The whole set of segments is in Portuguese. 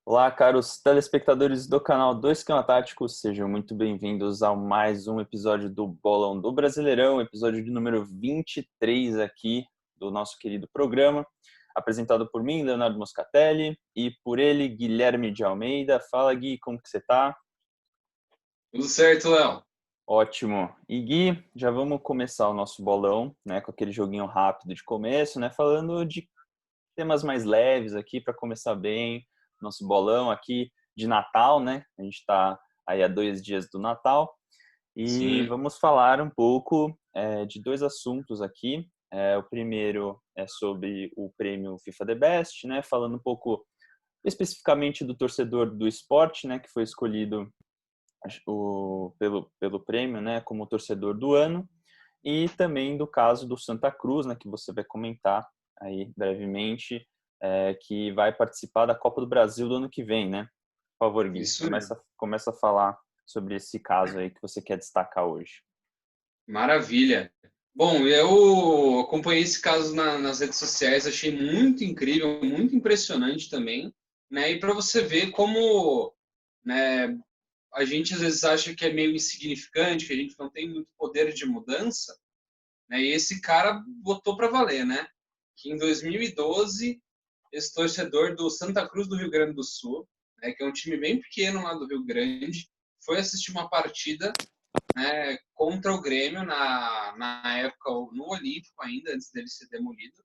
Olá, caros telespectadores do canal do Esquema Tático, sejam muito bem-vindos a mais um episódio do Bolão do Brasileirão, episódio de número 23 aqui do nosso querido programa, apresentado por mim, Leonardo Moscatelli, e por ele, Guilherme de Almeida. Fala, Gui, como que você tá? Tudo certo, Léo. Ótimo. E Gui, já vamos começar o nosso bolão, né, com aquele joguinho rápido de começo, né, falando de temas mais leves aqui para começar bem nosso bolão aqui de Natal, né? A gente está aí há 2 dias do Natal e Sim, vamos falar um pouco de dois assuntos aqui. O primeiro é sobre o prêmio FIFA The Best, né? Falando um pouco especificamente do torcedor do esporte, né? Que foi escolhido pelo prêmio, né? Como torcedor do ano. E também do caso do Santa Cruz, né, que você vai comentar aí brevemente, que vai participar da Copa do Brasil do ano que vem, né? Por favor, Gui, isso mesmo. começa a falar sobre esse caso aí que você quer destacar hoje. Maravilha. Bom, eu acompanhei esse caso nas redes sociais, achei muito incrível, muito impressionante também, né? E para você ver como, né, a gente às vezes acha que é meio insignificante, que a gente não tem muito poder de mudança, né? E esse cara botou para valer, né? Que em 2012, esse torcedor do Santa Cruz do Rio Grande do Sul, né, que é um time bem pequeno lá do Rio Grande, foi assistir uma partida, né, contra o Grêmio na época no Olímpico ainda, antes dele ser demolido.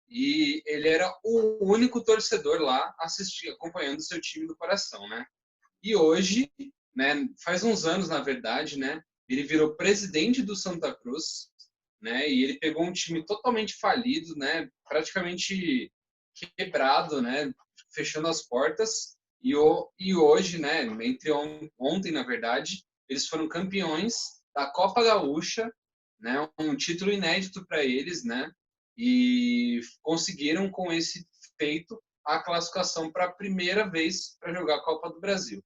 E ele era o único torcedor lá acompanhando seu time do coração, né? E hoje, né, faz uns anos, na verdade, né, ele virou presidente do Santa Cruz, né, e ele pegou um time totalmente falido, né, praticamente quebrado, né, fechando as portas, e hoje, né, ontem, na verdade, eles foram campeões da Copa Gaúcha, né, um título inédito para eles, né, e conseguiram com esse feito a classificação para a primeira vez para jogar a Copa do Brasil.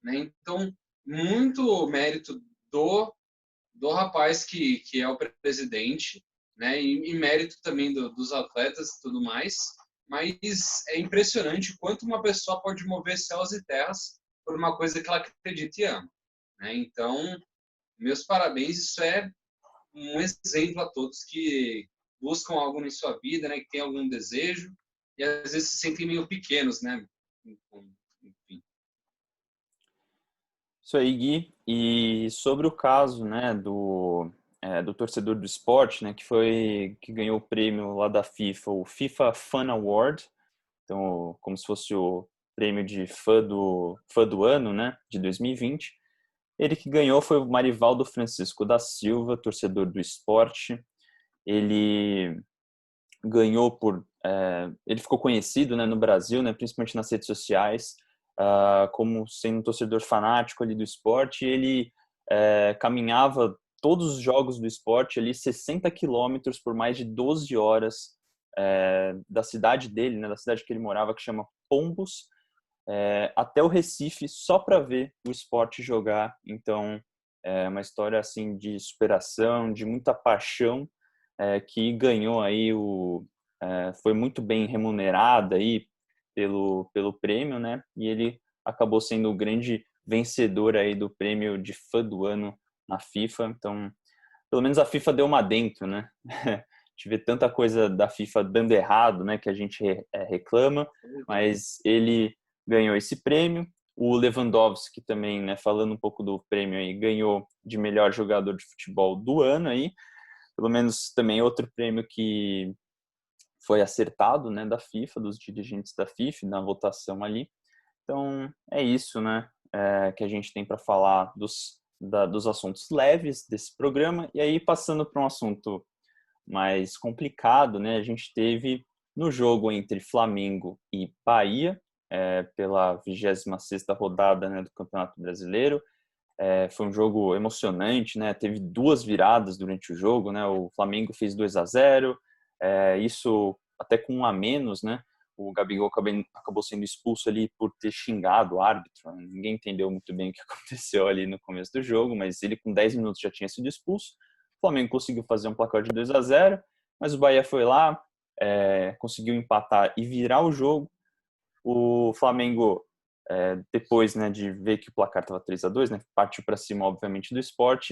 Né? Então, muito mérito do rapaz que é o presidente, né? E mérito também dos atletas e tudo mais. Mas é impressionante o quanto uma pessoa pode mover céus e terras por uma coisa que ela acredita e ama. Né? Então, meus parabéns, isso é um exemplo a todos que buscam algo em sua vida, né? Que tem algum desejo e às vezes se sentem meio pequenos, né? Enfim. Isso aí, Gui. E sobre o caso, né, do torcedor do esporte, né, que ganhou o prêmio lá da FIFA, o FIFA Fan Award. Então, como se fosse o prêmio de fã do ano, né, de 2020. Ele que ganhou foi o Marivaldo Francisco da Silva, torcedor do esporte. Ele ganhou ele ficou conhecido, né, no Brasil, né, principalmente nas redes sociais, como sendo um torcedor fanático ali do esporte. Ele caminhava todos os jogos do esporte ali 60 quilômetros por mais de 12 horas da cidade dele, né, da cidade que ele morava, que chama Pombos, até o Recife só para ver o esporte jogar. Então, é uma história assim de superação, de muita paixão, que ganhou aí foi muito bem remunerada aí pelo prêmio, né? E ele acabou sendo o grande vencedor aí do prêmio de fã do ano na FIFA. Então, pelo menos a FIFA deu uma dentro, né? A gente vê tanta coisa da FIFA dando errado, né, que a gente reclama, mas ele ganhou esse prêmio. O Lewandowski também, né, falando um pouco do prêmio aí, ganhou de melhor jogador de futebol do ano aí. Pelo menos também outro prêmio que foi acertado, né, da FIFA, dos dirigentes da FIFA, na votação ali. Então, é isso, né, que a gente tem para falar dos assuntos leves desse programa. E aí, passando para um assunto mais complicado, né, a gente teve no jogo entre Flamengo e Bahia, pela 26ª rodada, né, do Campeonato Brasileiro. Foi um jogo emocionante, né? Teve duas viradas durante o jogo, né? O Flamengo fez 2-0, isso até com um a menos, né? O Gabigol acabou sendo expulso ali por ter xingado o árbitro. Ninguém entendeu muito bem o que aconteceu ali no começo do jogo, mas ele com 10 minutos já tinha sido expulso. O Flamengo conseguiu fazer um placar de 2-0, mas o Bahia foi lá, conseguiu empatar e virar o jogo. O Flamengo depois, né, de ver que o placar estava 3-2, né, partiu para cima, obviamente, do Sport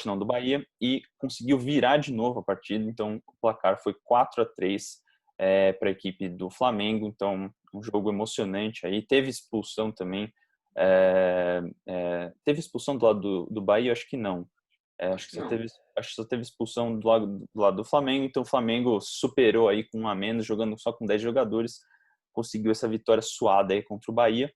não, do Bahia, e conseguiu virar de novo a partida. Então, o placar foi 4-3 para a equipe do Flamengo. Então, um jogo emocionante aí. Teve expulsão também. Teve expulsão do lado do Bahia? Acho que não. Acho que não. Acho que só teve expulsão do lado do Flamengo. Então, o Flamengo superou aí com um a menos, jogando só com 10 jogadores. Conseguiu essa vitória suada aí contra o Bahia.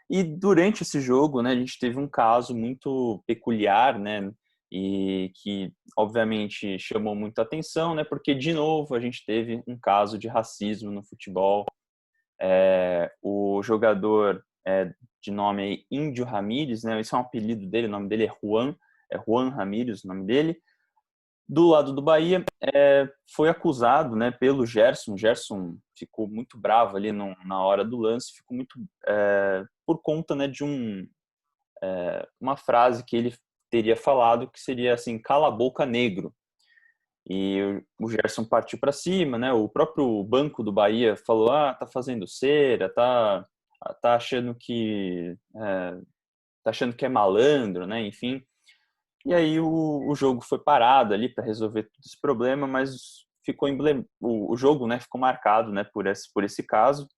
E durante esse jogo, né, a gente teve um caso muito peculiar, né, e que obviamente chamou muita atenção, né, porque de novo a gente teve um caso de racismo no futebol. O jogador de nome Índio Ramírez, né, esse é um apelido dele, o nome dele é Juan Ramírez, o nome dele. Do lado do Bahia, foi acusado, né, pelo Gerson. O Gerson ficou muito bravo ali na hora do lance, ficou muito por conta, né, de uma frase que ele teria falado que seria assim: cala a boca, negro. E o Gerson partiu para cima, né? O próprio banco do Bahia falou: tá fazendo cera, tá achando que é malandro, né? Enfim. E aí o jogo foi parado ali para resolver todo esse problema, mas ficou o jogo, né, ficou marcado, né, por esse caso.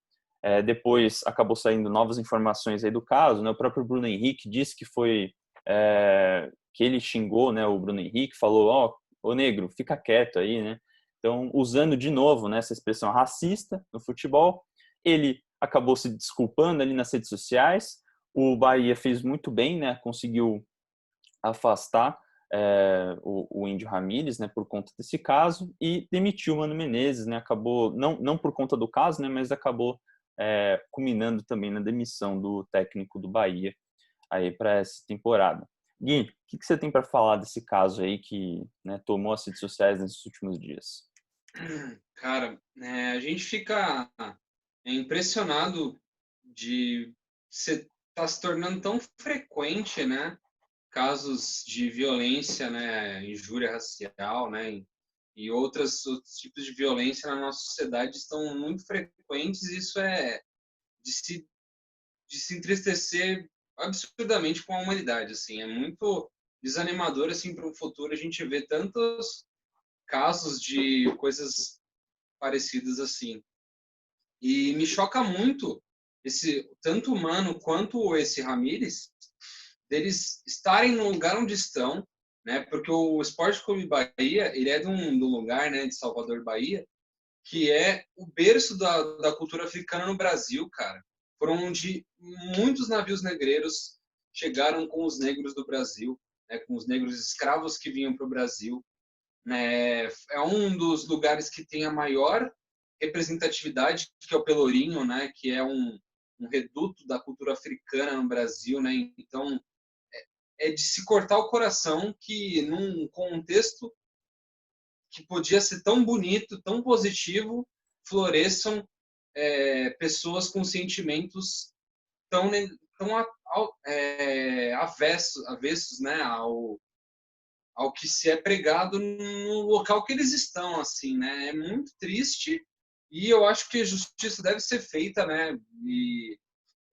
Depois acabou saindo novas informações aí do caso, né? O próprio Bruno Henrique disse que foi que ele xingou, né, o Bruno Henrique, falou: ô negro, fica quieto aí, né? Então, usando de novo, né, essa expressão racista no futebol, ele acabou se desculpando ali nas redes sociais. O Bahia fez muito bem, né? Conseguiu afastar o Índio Ramírez, né, por conta desse caso, e demitiu o Mano Menezes, né? Acabou não por conta do caso, né, mas acabou culminando também na demissão do técnico do Bahia aí para essa temporada. Gui, o que você tem para falar desse caso aí que, né, tomou as redes sociais nesses últimos dias? Cara, a gente fica impressionado de tá se tornando tão frequente, né? Casos de violência, né? Injúria racial, né? E outros tipos de violência na nossa sociedade estão muito frequentes. E isso é de se entristecer absurdamente com a humanidade, assim. É muito desanimador, assim, para o futuro a gente ver tantos casos de coisas parecidas assim. E me choca muito esse tanto o Mano quanto esse Ramírez deles estarem no lugar onde estão, né? Porque o Sport Clube Bahia, ele é de um lugar, né, de Salvador, Bahia, que é o berço da cultura africana no Brasil, cara. Foram onde muitos navios negreiros chegaram com os negros do Brasil, né, com os negros escravos que vinham para o Brasil. Né? É um dos lugares que tem a maior representatividade, que é o Pelourinho, né, que é um reduto da cultura africana no Brasil, né? Então, é de se cortar o coração que num contexto que podia ser tão bonito, tão positivo, floresçam pessoas com sentimentos tão avessos, né, ao que se é pregado no local que eles estão, assim, né? É muito triste e eu acho que a justiça deve ser feita, né? E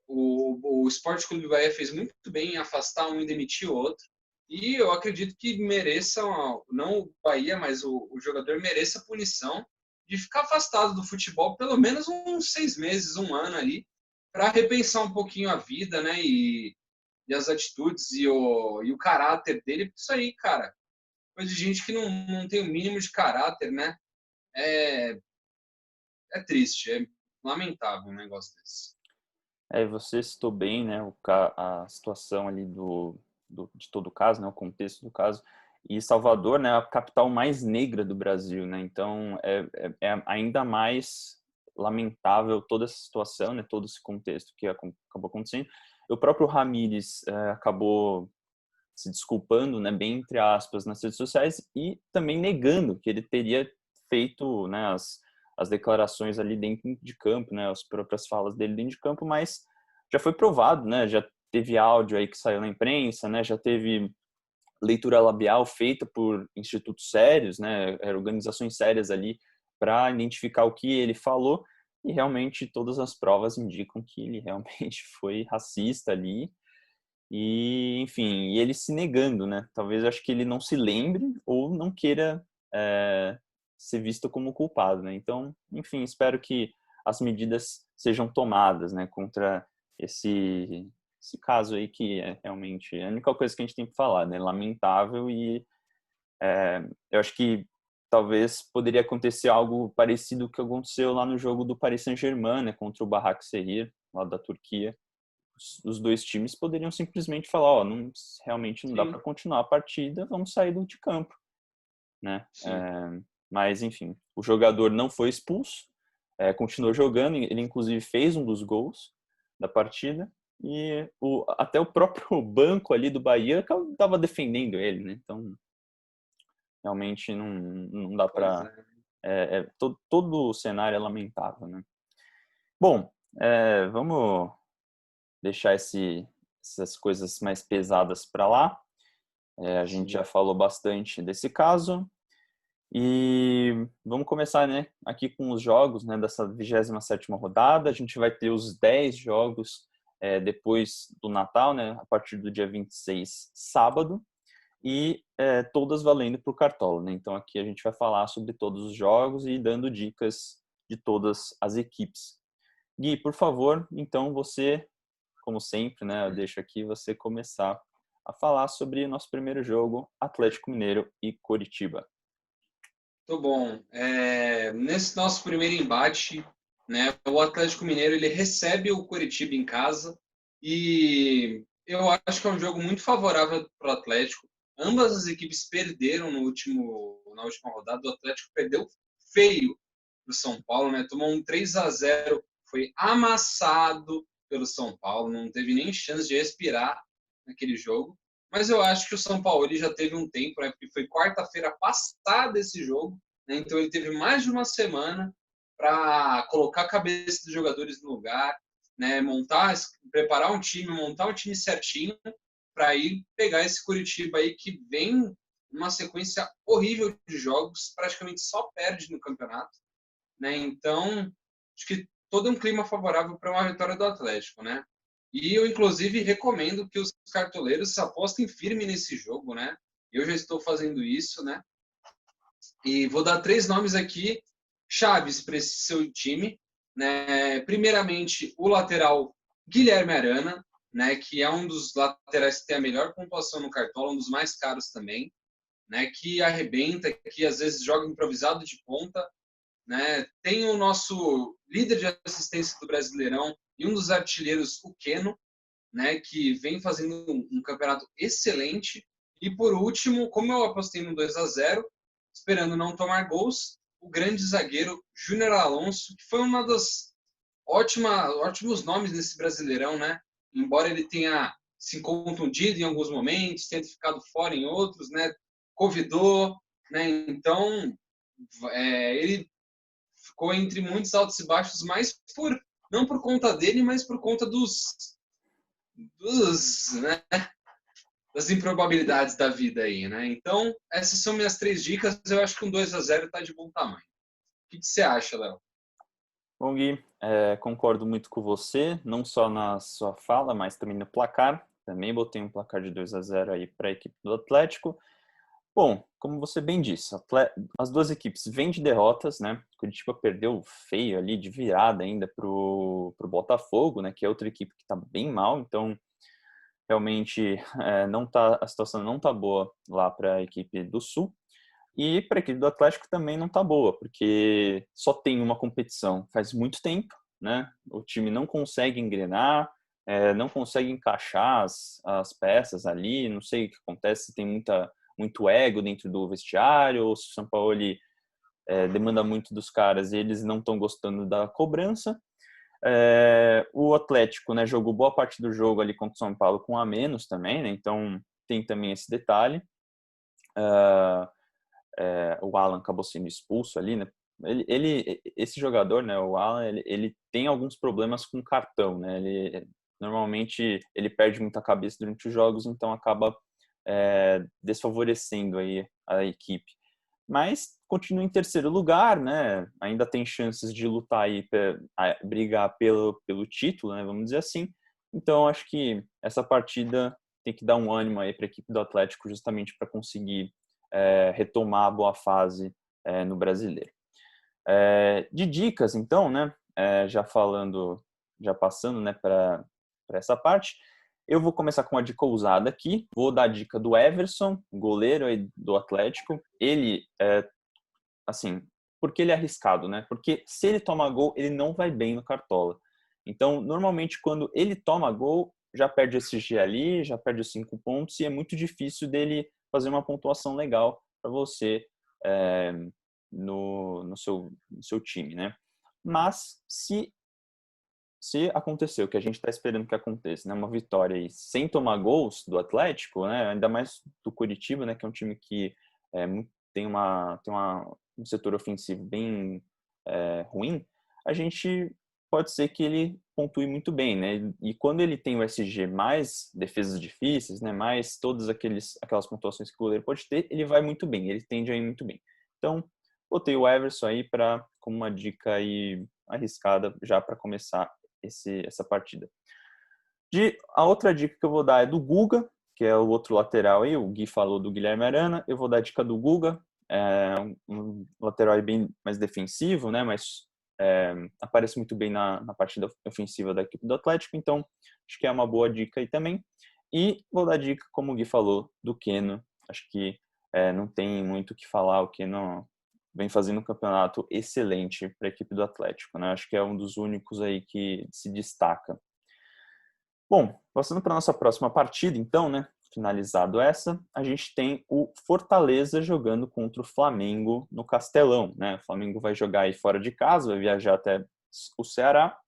o Sport Clube Bahia fez muito bem em afastar um e demitir o outro. E eu acredito que mereça, não o Bahia, mas o jogador mereça a punição de ficar afastado do futebol pelo menos uns 6 meses, um ano ali, para repensar um pouquinho a vida, né? E as atitudes e o caráter dele. Isso aí, cara, coisa de gente que não tem o mínimo de caráter, né? É, é triste, é lamentável um negócio desse. Você citou bem, né, a situação ali de todo o caso, né, o contexto do caso. E Salvador, né, é a capital mais negra do Brasil, né? Então é ainda mais lamentável toda essa situação, né, todo esse contexto que acabou acontecendo. O próprio Ramírez acabou se desculpando, né, bem entre aspas, nas redes sociais e também negando que ele teria feito, né, as declarações ali dentro de campo, né, as próprias falas dele dentro de campo, mas já foi provado, né, já teve áudio aí que saiu na imprensa, né, já teve leitura labial feita por institutos sérios, né, organizações sérias ali para identificar o que ele falou. e realmente todas as provas indicam que ele realmente foi racista ali, e enfim, e ele se negando, né? Talvez acho que ele não se lembre ou não queira ser visto como culpado, né? Então, enfim, espero que as medidas sejam tomadas, né, contra esse caso aí que é realmente a única coisa que a gente tem que falar, né? Lamentável e eu acho que talvez poderia acontecer algo parecido que aconteceu lá no jogo do Paris Saint-Germain, né, contra o Başakşehir, lá da Turquia. Os dois times poderiam simplesmente falar, ó, não, realmente não dá Sim, para continuar a partida, vamos sair de campo, né? sim. Mas enfim, o jogador não foi expulso, continuou jogando, ele inclusive fez um dos gols da partida e até o próprio banco ali do Bahia estava defendendo ele, né? Então realmente não dá Pois para. é. Todo o cenário é lamentável, né? Bom, vamos deixar essas coisas mais pesadas para lá. A gente Sim. já falou bastante desse caso. E vamos começar, né, aqui com os jogos, né, dessa 27ª rodada. A gente vai ter os 10 jogos depois do Natal, né, a partir do dia 26, sábado. E todas valendo para o Cartola, né? Então aqui a gente vai falar sobre todos os jogos e dando dicas de todas as equipes. Gui, por favor, então você, como sempre, né, eu deixo aqui você começar a falar sobre o nosso primeiro jogo, Atlético Mineiro e Coritiba. Muito bom. Nesse nosso primeiro embate, né, o Atlético Mineiro ele recebe o Coritiba em casa e eu acho que é um jogo muito favorável para o Atlético. Ambas as equipes perderam na última rodada. O Atlético perdeu feio para o São Paulo, né? Tomou um 3-0, foi amassado pelo São Paulo, não teve nem chance de respirar naquele jogo. Mas eu acho que o São Paulo ele já teve um tempo, né? Porque foi quarta-feira passada esse jogo, né? Então ele teve mais de uma semana para colocar a cabeça dos jogadores no lugar, né? Preparar montar um time certinho para ir pegar esse Curitiba aí que vem numa sequência horrível de jogos, praticamente só perde no campeonato, né? Então acho que todo um clima favorável para uma vitória do Atlético, né? E eu, inclusive, recomendo que os cartoleiros apostem firme nesse jogo, né? Eu já estou fazendo isso, né? E vou dar 3 nomes aqui, chaves para esse seu time, né? Primeiramente, o lateral Guilherme Arana, né? Que é um dos laterais que tem a melhor pontuação no Cartola, um dos mais caros também, né? Que arrebenta, que às vezes joga improvisado de ponta, né? Tem o nosso líder de assistência do Brasileirão e um dos artilheiros, o Keno, né? Que vem fazendo um campeonato excelente. E por último, como eu apostei no 2-0, esperando não tomar gols, o grande zagueiro Júnior Alonso, que foi uma das ótimos nomes nesse Brasileirão, né? Embora ele tenha se contundido em alguns momentos, tenha ficado fora em outros, né? Covidou, né? Então, ele ficou entre muitos altos e baixos, mas não por conta dele, mas por conta né, das improbabilidades da vida aí, né? Então, essas são minhas 3 dicas. Eu acho que um 2-0 tá de bom tamanho. O que você acha, Léo? Bom, Gui, concordo muito com você, não só na sua fala, mas também no placar. Também botei um placar de 2-0 aí para a equipe do Atlético. Bom, como você bem disse, as duas equipes vêm de derrotas, né? Curitiba perdeu feio ali de virada ainda pro Botafogo, né? Que é outra equipe que está bem mal, então realmente a situação não tá boa lá para a equipe do Sul. E para a equipe do Atlético também não tá boa, porque só tem uma competição faz muito tempo, né? O time não consegue engrenar, não consegue encaixar as peças ali, não sei o que acontece, se tem muito ego dentro do vestiário, ou se o São Paulo demanda muito dos caras e eles não estão gostando da cobrança. O Atlético, né, jogou boa parte do jogo ali contra o São Paulo com a menos também, né? Então tem também esse detalhe. O Alan acabou sendo expulso ali, né? Esse jogador, né, o Alan, ele tem alguns problemas com cartão, né? Normalmente ele perde muita cabeça durante os jogos, então acaba desfavorecendo aí a equipe. Mas continua em terceiro lugar, né? Ainda tem chances de lutar aí, brigar pelo título, né? Vamos dizer assim. Então, acho que essa partida tem que dar um ânimo aí para a equipe do Atlético, justamente para conseguir retomar a boa fase no Brasileiro. De dicas, então, né? Já passando, né, para essa parte, eu vou começar com uma dica ousada aqui. Vou dar a dica do Everson, goleiro aí do Atlético. Ele assim, porque ele é arriscado, né? Porque se ele toma gol, ele não vai bem no Cartola. Então, normalmente, quando ele toma gol, já perde esse G ali, já perde os 5 pontos, e é muito difícil dele fazer uma pontuação legal para você no seu time, né? Mas, se acontecer o que a gente está esperando que aconteça, né? Uma vitória aí sem tomar gols do Atlético, né? Ainda mais do Coritiba, né? Que é um time que tem um setor ofensivo bem ruim, a gente pode ser que ele pontue muito bem, né? E quando ele tem o SG mais defesas difíceis, né? Mais todas aquelas pontuações que o goleiro pode ter, ele vai muito bem, ele tende a ir muito bem. Então, botei o Everson aí como uma dica aí arriscada já para começar essa partida. A outra dica que eu vou dar é do Guga, que é o outro lateral aí. O Gui falou do Guilherme Arana. Eu vou dar a dica do Guga, um lateral aí bem mais defensivo, né? Mas aparece muito bem na partida ofensiva da equipe do Atlético. Então, acho que é uma boa dica aí também. E vou dar a dica, como o Gui falou, do Keno. Acho que não tem muito o que falar. O Keno vem fazendo um campeonato excelente para a equipe do Atlético, né? Acho que é um dos únicos aí que se destaca. Bom, passando para a nossa próxima partida, então, né? Finalizado essa, a gente tem o Fortaleza jogando contra o Flamengo no Castelão, né? O Flamengo vai jogar aí fora de casa, vai viajar até o Ceará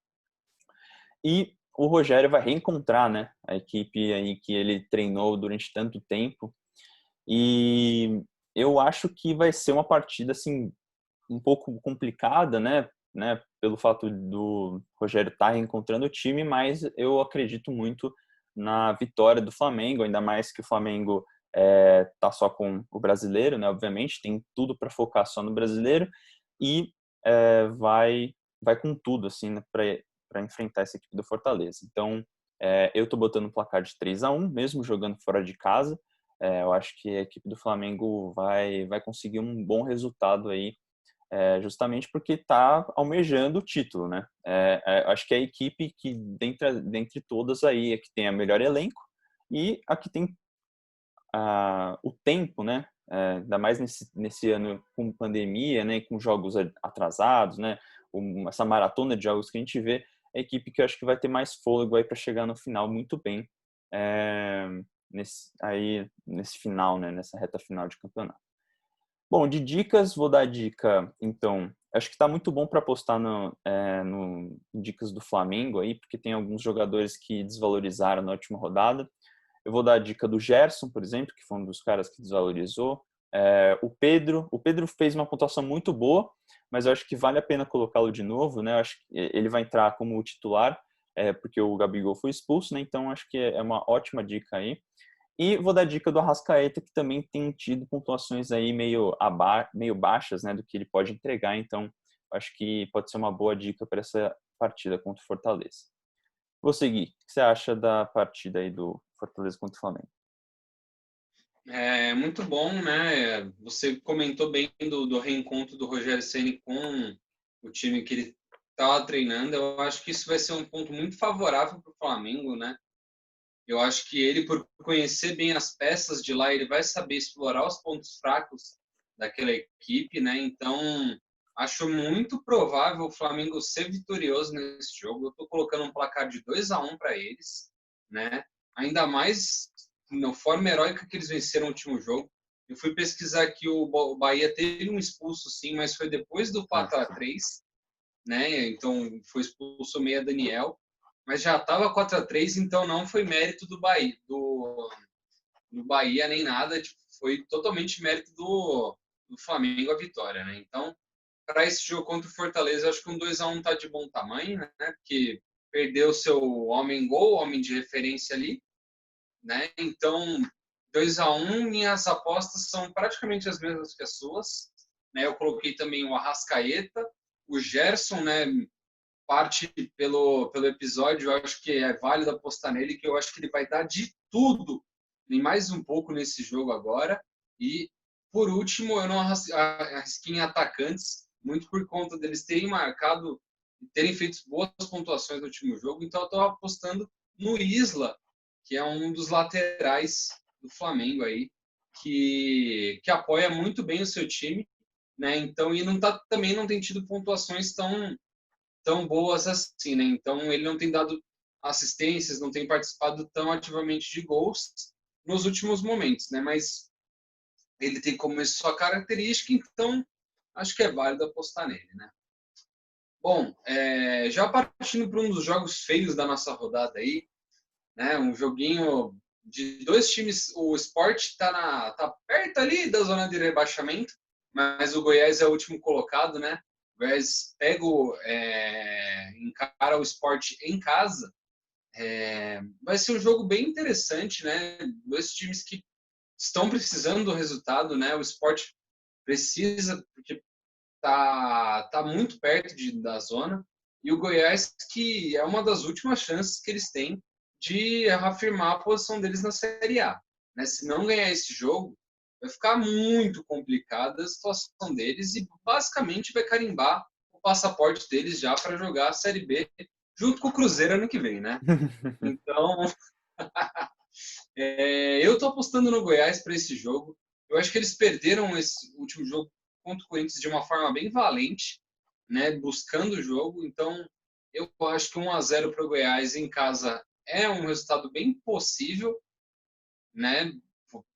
e o Rogério vai reencontrar, né? A equipe aí que ele treinou durante tanto tempo. E eu acho que vai ser uma partida assim um pouco complicada, né? Pelo fato do Rogério estar reencontrando o time, mas eu acredito muito na vitória do Flamengo, ainda mais que o Flamengo tá só com o brasileiro, né? Obviamente tem tudo para focar só no brasileiro e vai com tudo assim, né? Para enfrentar essa equipe do Fortaleza. Então eu estou botando um placar de 3-1, mesmo jogando fora de casa. Eu acho que a equipe do Flamengo vai conseguir um bom resultado aí, justamente porque está almejando o título, né? Acho que é a equipe que, dentre todas aí, é que tem a melhor elenco e a que tem o tempo, né? Ainda mais nesse ano com pandemia, né? Com jogos atrasados, né? Essa maratona de jogos que a gente vê, é a equipe que eu acho que vai ter mais fôlego aí para chegar no final muito bem, nesse final, né? Nessa reta final de campeonato. Bom, de dicas, vou dar dica, então, acho que está muito bom para apostar no dicas do Flamengo aí, porque tem alguns jogadores que desvalorizaram na última rodada. Eu vou dar a dica do Gerson, por exemplo, que foi um dos caras que desvalorizou. O Pedro fez uma pontuação muito boa, mas eu acho que vale a pena colocá-lo de novo, né? Eu acho que ele vai entrar como titular, porque o Gabigol foi expulso, né? Então acho que é uma ótima dica aí. E vou dar a dica do Arrascaeta, que também tem tido pontuações aí meio baixas, né, do que ele pode entregar. Então, acho que pode ser uma boa dica para essa partida contra o Fortaleza. Vou seguir. O que você acha da partida aí do Fortaleza contra o Flamengo? É muito bom, né? Você comentou bem do reencontro do Rogério Ceni com o time que ele estava treinando. Eu acho que isso vai ser um ponto muito favorável para o Flamengo, né? Eu acho que ele, por conhecer bem as peças de lá, ele vai saber explorar os pontos fracos daquela equipe, né? Então, acho muito provável o Flamengo ser vitorioso nesse jogo. Eu estou colocando um placar de 2-1 para eles, né? Ainda mais na forma heróica que eles venceram o último jogo. Eu fui pesquisar que o Bahia teve um expulso, sim, mas foi depois do 4-3, né? Então, foi expulso o meia Daniel, mas já estava 4-3, então não foi mérito do Bahia, do Bahia nem nada, tipo, foi totalmente mérito do Flamengo a vitória, né? Então, para esse jogo contra o Fortaleza, eu acho que um 2-1 tá de bom tamanho, né? Porque perdeu seu homem-gol, homem de referência ali, né? Então, 2-1, minhas apostas são praticamente as mesmas que as suas, né? Eu coloquei também o Arrascaeta, o Gerson, né? Parte pelo episódio, eu acho que é válido apostar nele, que eu acho que ele vai dar de tudo, nem mais um pouco nesse jogo agora. E, por último, eu não arrisquei em atacantes, muito por conta deles terem marcado, terem feito boas pontuações no último jogo, então eu estou apostando no Isla, que é um dos laterais do Flamengo aí, que apoia muito bem o seu time, né? Então, e também não tem tido pontuações tão boas assim, né? Então ele não tem dado assistências, não tem participado tão ativamente de gols nos últimos momentos, né? Mas ele tem como isso sua característica, então acho que é válido apostar nele, né? Bom, já partindo para um dos jogos feios da nossa rodada aí, né? Um joguinho de dois times, o Sport tá perto ali da zona de rebaixamento, mas o Goiás é o último colocado, né? O Goiás encara o Sport em casa. Vai ser um jogo bem interessante, né? Dois times que estão precisando do resultado, né? O Sport precisa, porque tá muito perto da zona, e o Goiás, que é uma das últimas chances que eles têm de reafirmar a posição deles na Série A. Né? Se não ganhar esse jogo, vai ficar muito complicada a situação deles e basicamente vai carimbar o passaporte deles já para jogar a Série B junto com o Cruzeiro ano que vem, né? Então, eu estou apostando no Goiás para esse jogo. Eu acho que eles perderam esse último jogo contra o Corinthians de uma forma bem valente, né, buscando o jogo. Então, eu acho que 1-0 para o Goiás em casa é um resultado bem possível, né?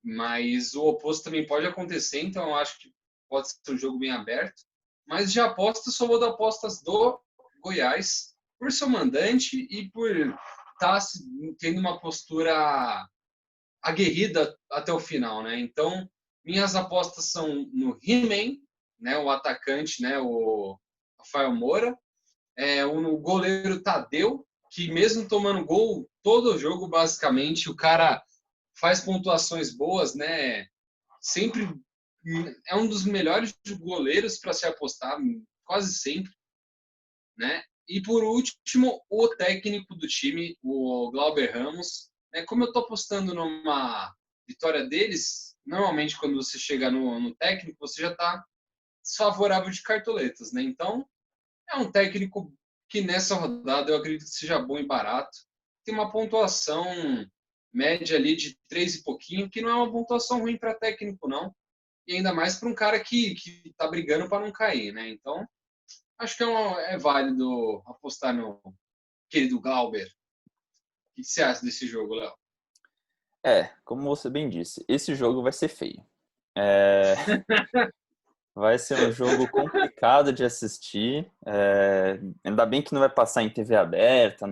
Mas o oposto também pode acontecer, então eu acho que pode ser um jogo bem aberto. Mas de apostas, só vou dar apostas do Goiás, por ser o mandante e por estar tendo uma postura aguerrida até o final, né? Então, minhas apostas são no He-Man, né, o atacante, né, o Rafael Moura, o goleiro Tadeu, que mesmo tomando gol todo o jogo, basicamente, o cara faz pontuações boas, né? Sempre é um dos melhores goleiros para se apostar, quase sempre, né? E por último, o técnico do time, o Glauber Ramos, né? Como eu estou apostando numa vitória deles, normalmente quando você chega no técnico, você já está desfavorável de cartoletas, né? Então, é um técnico que nessa rodada eu acredito que seja bom e barato. Tem uma pontuação média ali de 3 e pouquinho, que não é uma pontuação ruim para técnico, não. E ainda mais para um cara que está brigando para não cair, né? Então, acho que é válido apostar no querido Glauber. O que você acha desse jogo, Léo? Como você bem disse, esse jogo vai ser feio. Vai ser um jogo complicado de assistir. Ainda bem que não vai passar em TV aberta,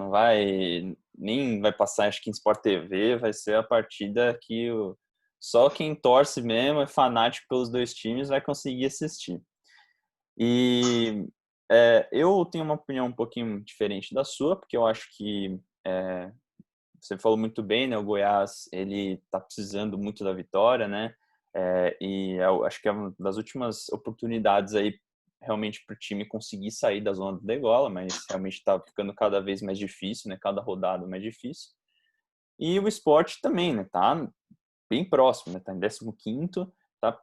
nem vai passar, acho que em Sport TV. Vai ser a partida que só quem torce mesmo, é fanático pelos dois times, vai conseguir assistir. E eu tenho uma opinião um pouquinho diferente da sua, porque eu acho que você falou muito bem, né? O Goiás, ele está precisando muito da vitória, né? E eu acho que é uma das últimas oportunidades aí realmente para o time conseguir sair da zona do degola, mas realmente está ficando cada vez mais difícil, né? Cada rodada mais difícil. E o Sport também, né? Tá bem próximo, né? Tá em 15º, tá?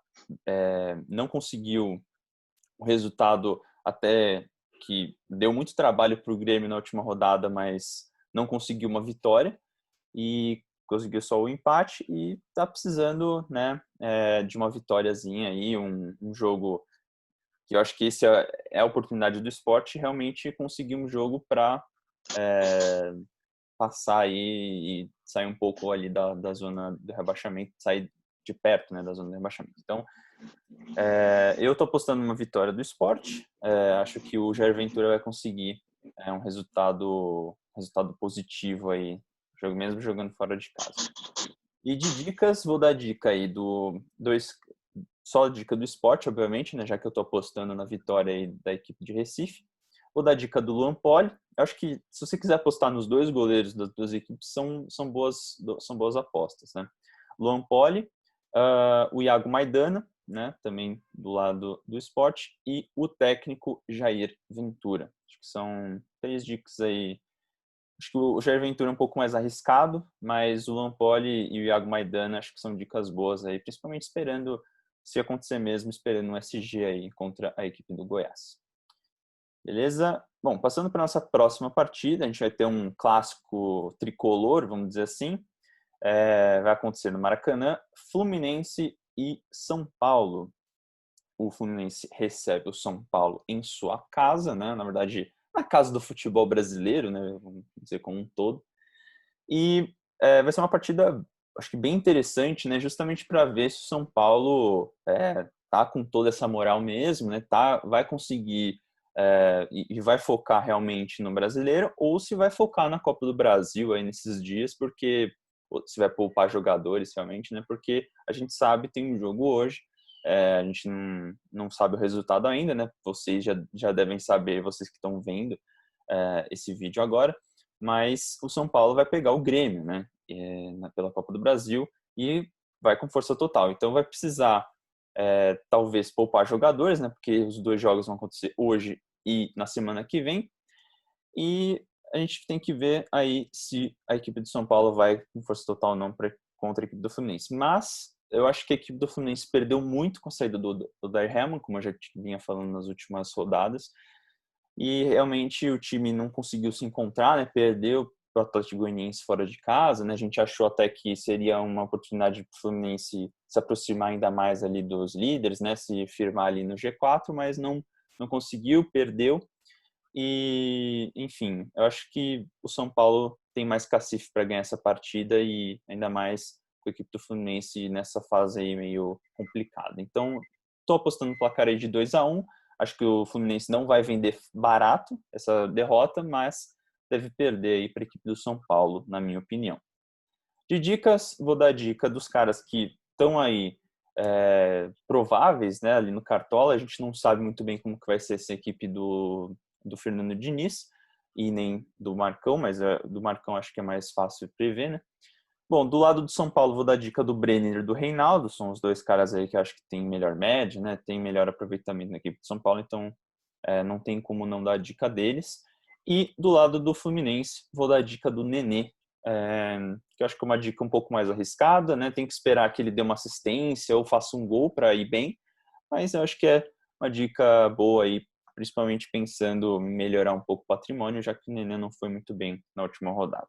Não conseguiu o resultado até que deu muito trabalho para o Grêmio na última rodada, mas não conseguiu uma vitória e conseguiu só o empate e tá precisando, né, de uma vitóriazinha aí, um jogo que eu acho que esse é a oportunidade do Sport, realmente conseguir um jogo para passar aí e sair um pouco ali da zona do rebaixamento, sair de perto, né, da zona do rebaixamento. Então, eu tô apostando numa vitória do Sport. Acho que o Jair Ventura vai conseguir um resultado positivo aí, mesmo jogando fora de casa. E de dicas, vou dar dica aí só a dica do Sport, obviamente, né, já que eu tô apostando na vitória aí da equipe de Recife. Vou dar dica do Luan Poli. Acho que se você quiser apostar nos dois goleiros das duas equipes, são boas apostas, né? Luan Poli, o Iago Maidana né, também do lado do Sport, e o técnico Jair Ventura. Acho que são 3 dicas aí. Acho que o Jair Ventura é um pouco mais arriscado, mas o Lampoli e o Iago Maidana acho que são dicas boas aí, principalmente esperando, se acontecer mesmo, esperando um SG aí contra a equipe do Goiás. Beleza? Bom, passando para a nossa próxima partida, a gente vai ter um clássico tricolor, vamos dizer assim. Vai acontecer no Maracanã, Fluminense e São Paulo. O Fluminense recebe o São Paulo em sua casa, né? Na verdade, na casa do futebol brasileiro, né? Vamos dizer como um todo. E vai ser uma partida, acho que bem interessante, né? Justamente para ver se o São Paulo tá com toda essa moral mesmo, né? Vai conseguir e vai focar realmente no brasileiro, ou se vai focar na Copa do Brasil aí nesses dias, porque se vai poupar jogadores realmente, né? Porque a gente sabe, tem um jogo hoje, a gente não sabe o resultado ainda, né? Vocês já devem saber, vocês que estão vendo esse vídeo agora, mas o São Paulo vai pegar o Grêmio, né? Pela Copa do Brasil, e vai com força total. Então vai precisar talvez poupar jogadores, né? Porque os 2 jogos vão acontecer hoje e na semana que vem. E a gente tem que ver aí se a equipe do São Paulo vai com força total ou não contra a equipe do Fluminense. Mas eu acho que a equipe do Fluminense perdeu muito com a saída do Odair Hellmann, como eu já vinha falando nas últimas rodadas. E realmente o time não conseguiu se encontrar, né? Perdeu para o Atlético Goianiense fora de casa, né? A gente achou até que seria uma oportunidade para o Fluminense se aproximar ainda mais ali dos líderes, né? Se firmar ali no G4, mas não conseguiu, perdeu. E, enfim, eu acho que o São Paulo tem mais cacife para ganhar essa partida, e ainda mais com a equipe do Fluminense nessa fase aí meio complicada. Então, estou apostando no placar aí de 2-1. Acho que o Fluminense não vai vender barato essa derrota, mas deve perder aí para a equipe do São Paulo, na minha opinião. De dicas, vou dar a dica dos caras que estão aí prováveis, né, ali no Cartola. A gente não sabe muito bem como que vai ser essa equipe do Fernando Diniz e nem do Marcão, mas do Marcão acho que é mais fácil prever, né? Bom, do lado do São Paulo, vou dar a dica do Brenner e do Reinaldo. São os 2 caras aí que eu acho que tem melhor média, né? Tem melhor aproveitamento na equipe do São Paulo, então não tem como não dar a dica deles. E do lado do Fluminense, vou dar a dica do Nenê, que eu acho que é uma dica um pouco mais arriscada, né? Tem que esperar que ele dê uma assistência ou faça um gol para ir bem, mas eu acho que é uma dica boa aí, principalmente pensando em melhorar um pouco o patrimônio, já que o Nenê não foi muito bem na última rodada.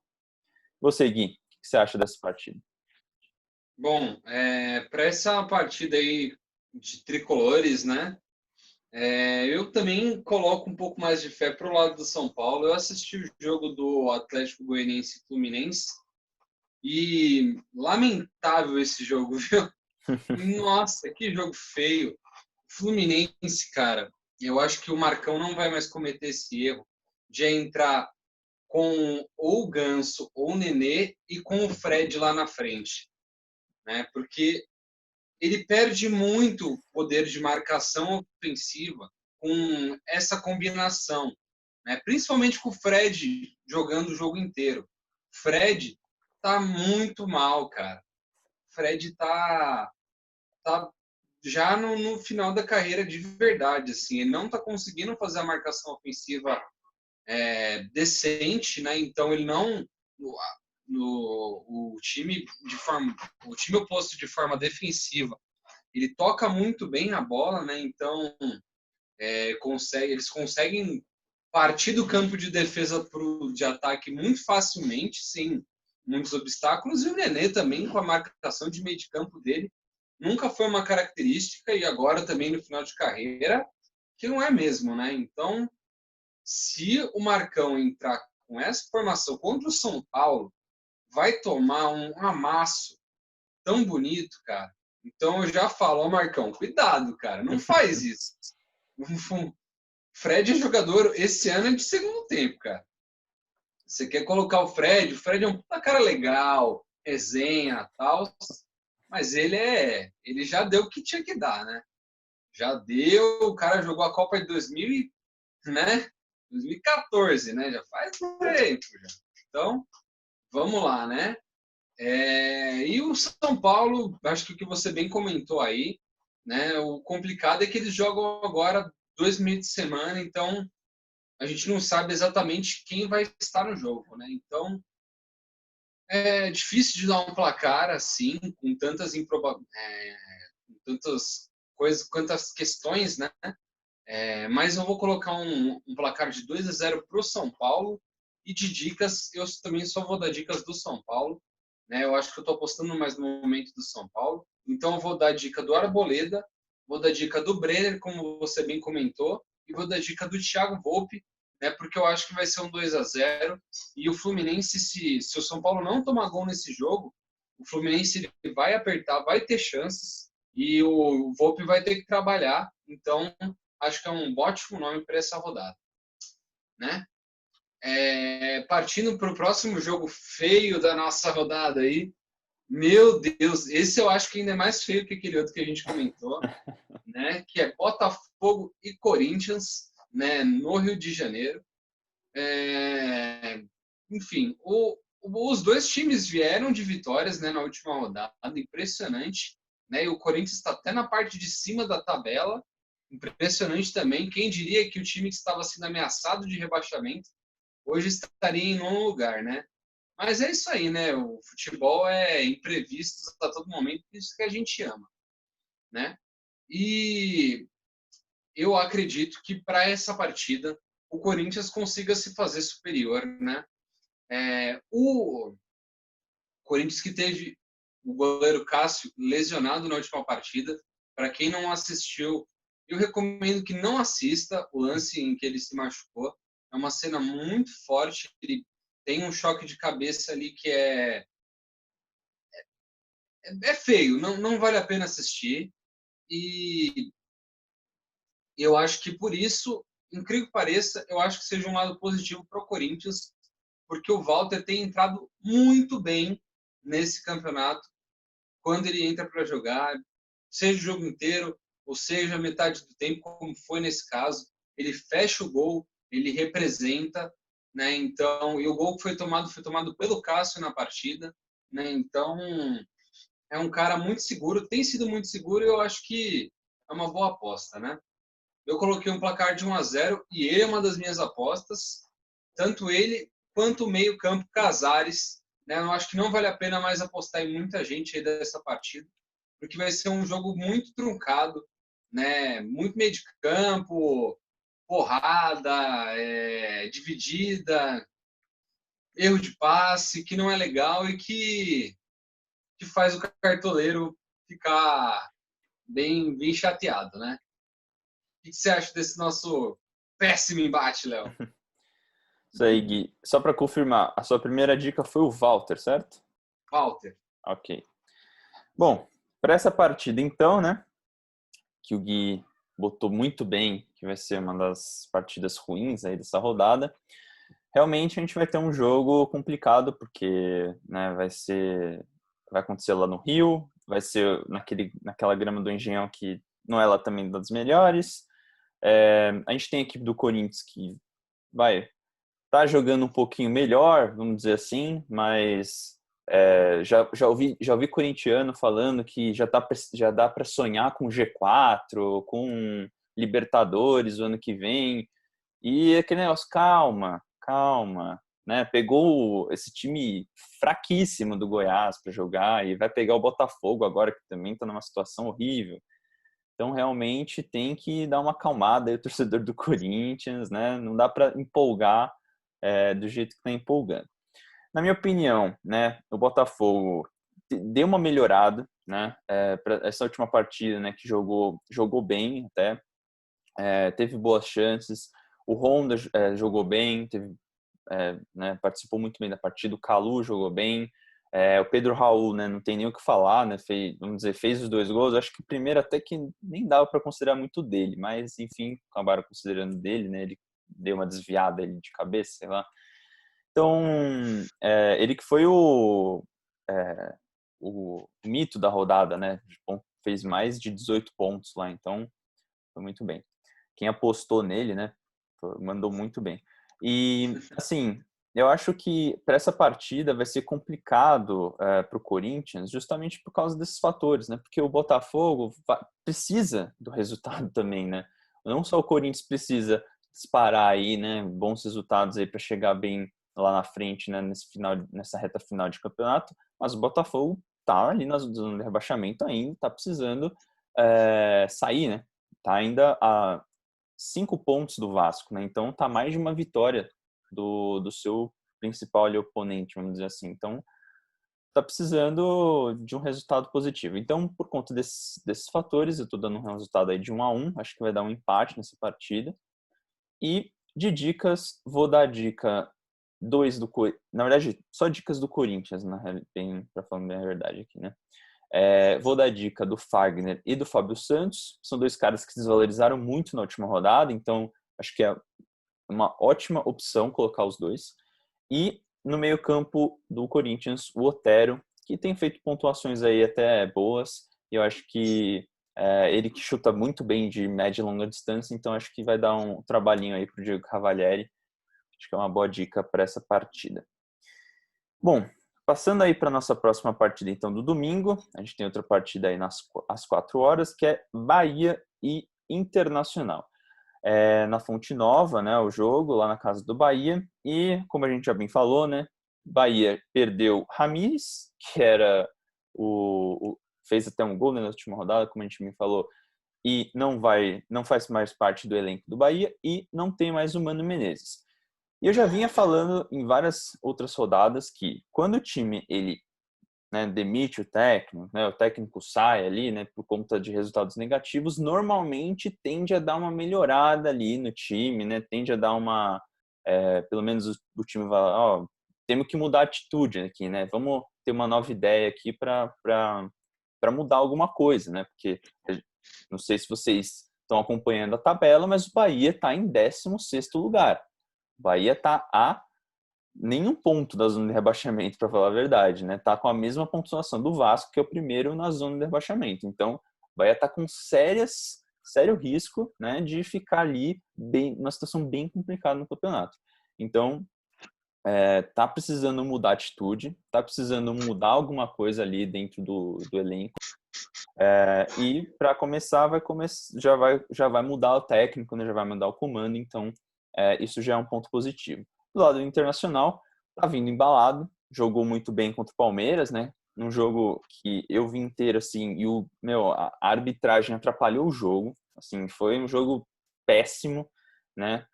Você, Gui, o que você acha dessa partida? Bom, para essa partida aí de tricolores, né? Eu também coloco um pouco mais de fé para o lado do São Paulo. Eu assisti o jogo do Atlético Goianiense e Fluminense e lamentável esse jogo, viu? Nossa, que jogo feio. Fluminense, cara, eu acho que o Marcão não vai mais cometer esse erro de entrar com ou o Ganso ou o Nenê e com o Fred lá na frente, né? Porque ele perde muito poder de marcação ofensiva com essa combinação, né? Principalmente com o Fred jogando o jogo inteiro. Fred tá muito mal, cara. Fred tá já no final da carreira de verdade, assim. Ele não tá conseguindo fazer a marcação ofensiva decente, né? Então ele não o time oposto de forma defensiva, ele toca muito bem na bola, né? Então eles conseguem partir do campo de defesa de ataque muito facilmente, sem muitos obstáculos. E o Nenê também, com a marcação de meio de campo dele, nunca foi uma característica, e agora também no final de carreira, que não é mesmo, né? Então, se o Marcão entrar com essa formação contra o São Paulo, vai tomar um amasso tão bonito, cara. Então eu já falo, ó, Marcão, cuidado, cara, não faz isso. Fred é jogador esse ano é de segundo tempo, cara. Você quer colocar o Fred é um puta cara legal, resenha, tal, mas ele já deu o que tinha que dar, né? Já deu, o cara jogou a Copa de 2014, né? Já faz tempo, já. Então, vamos lá, né? E o São Paulo, acho que o que você bem comentou aí, né? O complicado é que eles jogam agora 2 meios de semana, então a gente não sabe exatamente quem vai estar no jogo, né? Então é difícil de dar um placar assim, com com tantas coisas, quantas questões, né? Mas eu vou colocar um placar de 2-0 para o São Paulo. E de dicas, eu também só vou dar dicas do São Paulo. Né? Eu acho que eu estou apostando mais no momento do São Paulo. Então eu vou dar dica do Arboleda, vou dar dica do Brenner, como você bem comentou, e vou dar dica do Thiago Volpe, né? Porque eu acho que vai ser um 2-0. E o Fluminense, se o São Paulo não tomar gol nesse jogo, o Fluminense vai apertar, vai ter chances, e o Volpe vai ter que trabalhar. Então, acho que é um ótimo nome para essa rodada, né? Partindo para o próximo jogo feio da nossa rodada aí, meu Deus, esse eu acho que ainda é mais feio que aquele outro que a gente comentou, né? Que é Botafogo e Corinthians, né? No Rio de Janeiro. Enfim, os dois times vieram de vitórias, né? Na última rodada, impressionante, né? E o Corinthians está até na parte de cima da tabela. Impressionante também. Quem diria que o time que estava sendo ameaçado de rebaixamento hoje estaria em nono lugar, né? Mas é isso aí, né? O futebol é imprevisto a todo momento, isso que a gente ama, né? E eu acredito que para essa partida o Corinthians consiga se fazer superior, né? O Corinthians que teve o goleiro Cássio lesionado na última partida. Para quem não assistiu, eu recomendo que não assista o lance em que ele se machucou. É uma cena muito forte. Ele tem um choque de cabeça ali que é feio. Não vale a pena assistir. E eu acho que por isso, incrível que pareça, eu acho que seja um lado positivo para o Corinthians, porque o Walter tem entrado muito bem nesse campeonato quando ele entra para jogar, seja o jogo inteiro, ou seja metade do tempo, como foi nesse caso, ele fecha o gol, ele representa, né? Então, e o gol que foi tomado pelo Cássio na partida, né? Então, é um cara muito seguro, tem sido muito seguro e eu acho que é uma boa aposta, né? Eu coloquei um placar de 1-0 e ele é uma das minhas apostas, tanto ele quanto o meio-campo Casares, né? Eu acho que não vale a pena mais apostar em muita gente aí dessa partida, porque vai ser um jogo muito truncado, né? Muito meio de campo, porrada, dividida, erro de passe, que não é legal e que faz o cartoleiro ficar bem chateado, né? O que você acha desse nosso péssimo embate, Léo? Isso aí, Gui. Só para confirmar, a sua primeira dica foi o Walter, certo? Walter. Ok. Bom, para essa partida então, né, que o Gui botou muito bem, que vai ser uma das partidas ruins aí dessa rodada, realmente a gente vai ter um jogo complicado, porque, né, vai acontecer lá no Rio, vai ser naquela grama do Engenhão que não é lá também das melhores. A gente tem a equipe do Corinthians que vai tá jogando um pouquinho melhor, vamos dizer assim, mas já ouvi corintiano falando que já dá para sonhar com G4, com Libertadores o ano que vem. E aquele negócio, calma, calma, né? Pegou esse time fraquíssimo do Goiás para jogar e vai pegar o Botafogo agora, que também está numa situação horrível. Então, realmente, tem que dar uma acalmada aí o torcedor do Corinthians, né? Não dá para empolgar do jeito que está empolgando. Na minha opinião, né, o Botafogo deu uma melhorada, né? Para essa última partida, né, que jogou bem até, teve boas chances. O Honda jogou bem, né, participou muito bem da partida. O Calu jogou bem. O Pedro Raul, né, não tem nem o que falar, né, fez os 2 gols. Acho que o primeiro até que nem dava para considerar muito dele, mas enfim, acabaram considerando dele, né, ele deu uma desviada ali de cabeça, sei lá. Então, ele que foi o mito da rodada, né, fez mais de 18 pontos lá, então foi muito bem. Quem apostou nele, né, mandou muito bem. E, assim, eu acho que para essa partida vai ser complicado para o Corinthians, justamente por causa desses fatores, né? Porque o Botafogo precisa do resultado também, né? Não só o Corinthians precisa disparar aí, né? Bons resultados aí para chegar bem lá na frente, né? Nessa reta final de campeonato, mas o Botafogo tá ali na zona de rebaixamento ainda, tá precisando sair, né? Tá ainda a 5 pontos do Vasco, né? Então tá mais de uma vitória do seu principal ali, oponente, vamos dizer assim. Então tá precisando de um resultado positivo. Então, por conta desses fatores, eu tô dando um resultado aí de 1-1, acho que vai dar um empate nessa partida. E de dicas, vou dar a dica 2 do Corinthians. Na verdade, só dicas do Corinthians, para falar bem a verdade aqui, né? Vou dar a dica do Fagner e do Fábio Santos. São dois caras que se desvalorizaram muito na última rodada, então acho que é uma ótima opção colocar os dois. E no meio-campo do Corinthians, o Otero, que tem feito pontuações aí até boas. E eu acho que ele que chuta muito bem de média e longa distância, então acho que vai dar um trabalhinho aí para o Diego Cavalieri. Acho que é uma boa dica para essa partida. Bom, passando aí para nossa próxima partida, então, do domingo, a gente tem outra partida aí às 4 horas, que é Bahia e Internacional. Na Fonte Nova, né, o jogo, lá na casa do Bahia, e, como a gente já bem falou, né, Bahia perdeu Ramires, que era fez até um gol, né, na última rodada, como a gente me falou, e não faz mais parte do elenco do Bahia, e não tem mais o Mano Menezes. E eu já vinha falando em várias outras rodadas que quando o time ele, né, demite o técnico sai ali, né, por conta de resultados negativos, normalmente tende a dar uma melhorada ali no time, né, tende a dar pelo menos o time vai, temos que mudar a atitude aqui, né, vamos ter uma nova ideia aqui para mudar alguma coisa, né, porque não sei se vocês estão acompanhando a tabela, mas o Bahia está em 16º lugar. O Bahia está a nenhum ponto da zona de rebaixamento, para falar a verdade, né? Tá com a mesma pontuação do Vasco, que é o primeiro na zona de rebaixamento. Então, o Bahia tá com sério risco, né, de ficar ali numa situação bem complicada no campeonato. Então, tá precisando mudar a atitude, tá precisando mudar alguma coisa ali dentro do elenco. E para começar, já vai mudar o técnico, né? Já vai mudar o comando, então isso já é um ponto positivo. Do lado do Internacional, tá vindo embalado, jogou muito bem contra o Palmeiras, né? Num jogo que eu vi inteiro, assim, e a arbitragem atrapalhou o jogo, assim, foi um jogo péssimo, né?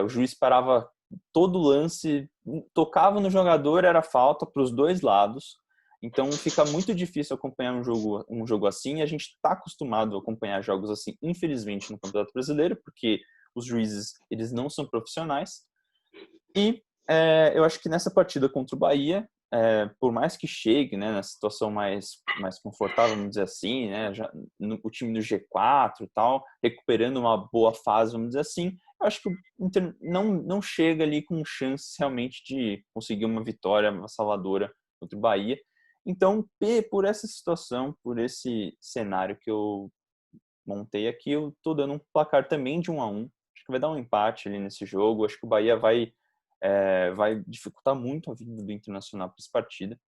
O juiz parava todo lance, tocava no jogador, era falta para os dois lados. Então fica muito difícil acompanhar um jogo assim. A gente está acostumado a acompanhar jogos assim, infelizmente, no Campeonato Brasileiro, porque os juízes eles não são profissionais. E eu acho que nessa partida contra o Bahia, por mais que chegue, né, na situação mais confortável, vamos dizer assim, né, o time no G4 e tal, recuperando uma boa fase, vamos dizer assim, eu acho que o Inter não chega ali com chances realmente de conseguir uma vitória avassaladora contra o Bahia. Então, por essa situação, por esse cenário que eu montei aqui, eu tô dando um placar também de 1-1. Acho que vai dar um empate ali nesse jogo. Acho que o Bahia vai dificultar muito a vida do Internacional para essa partida.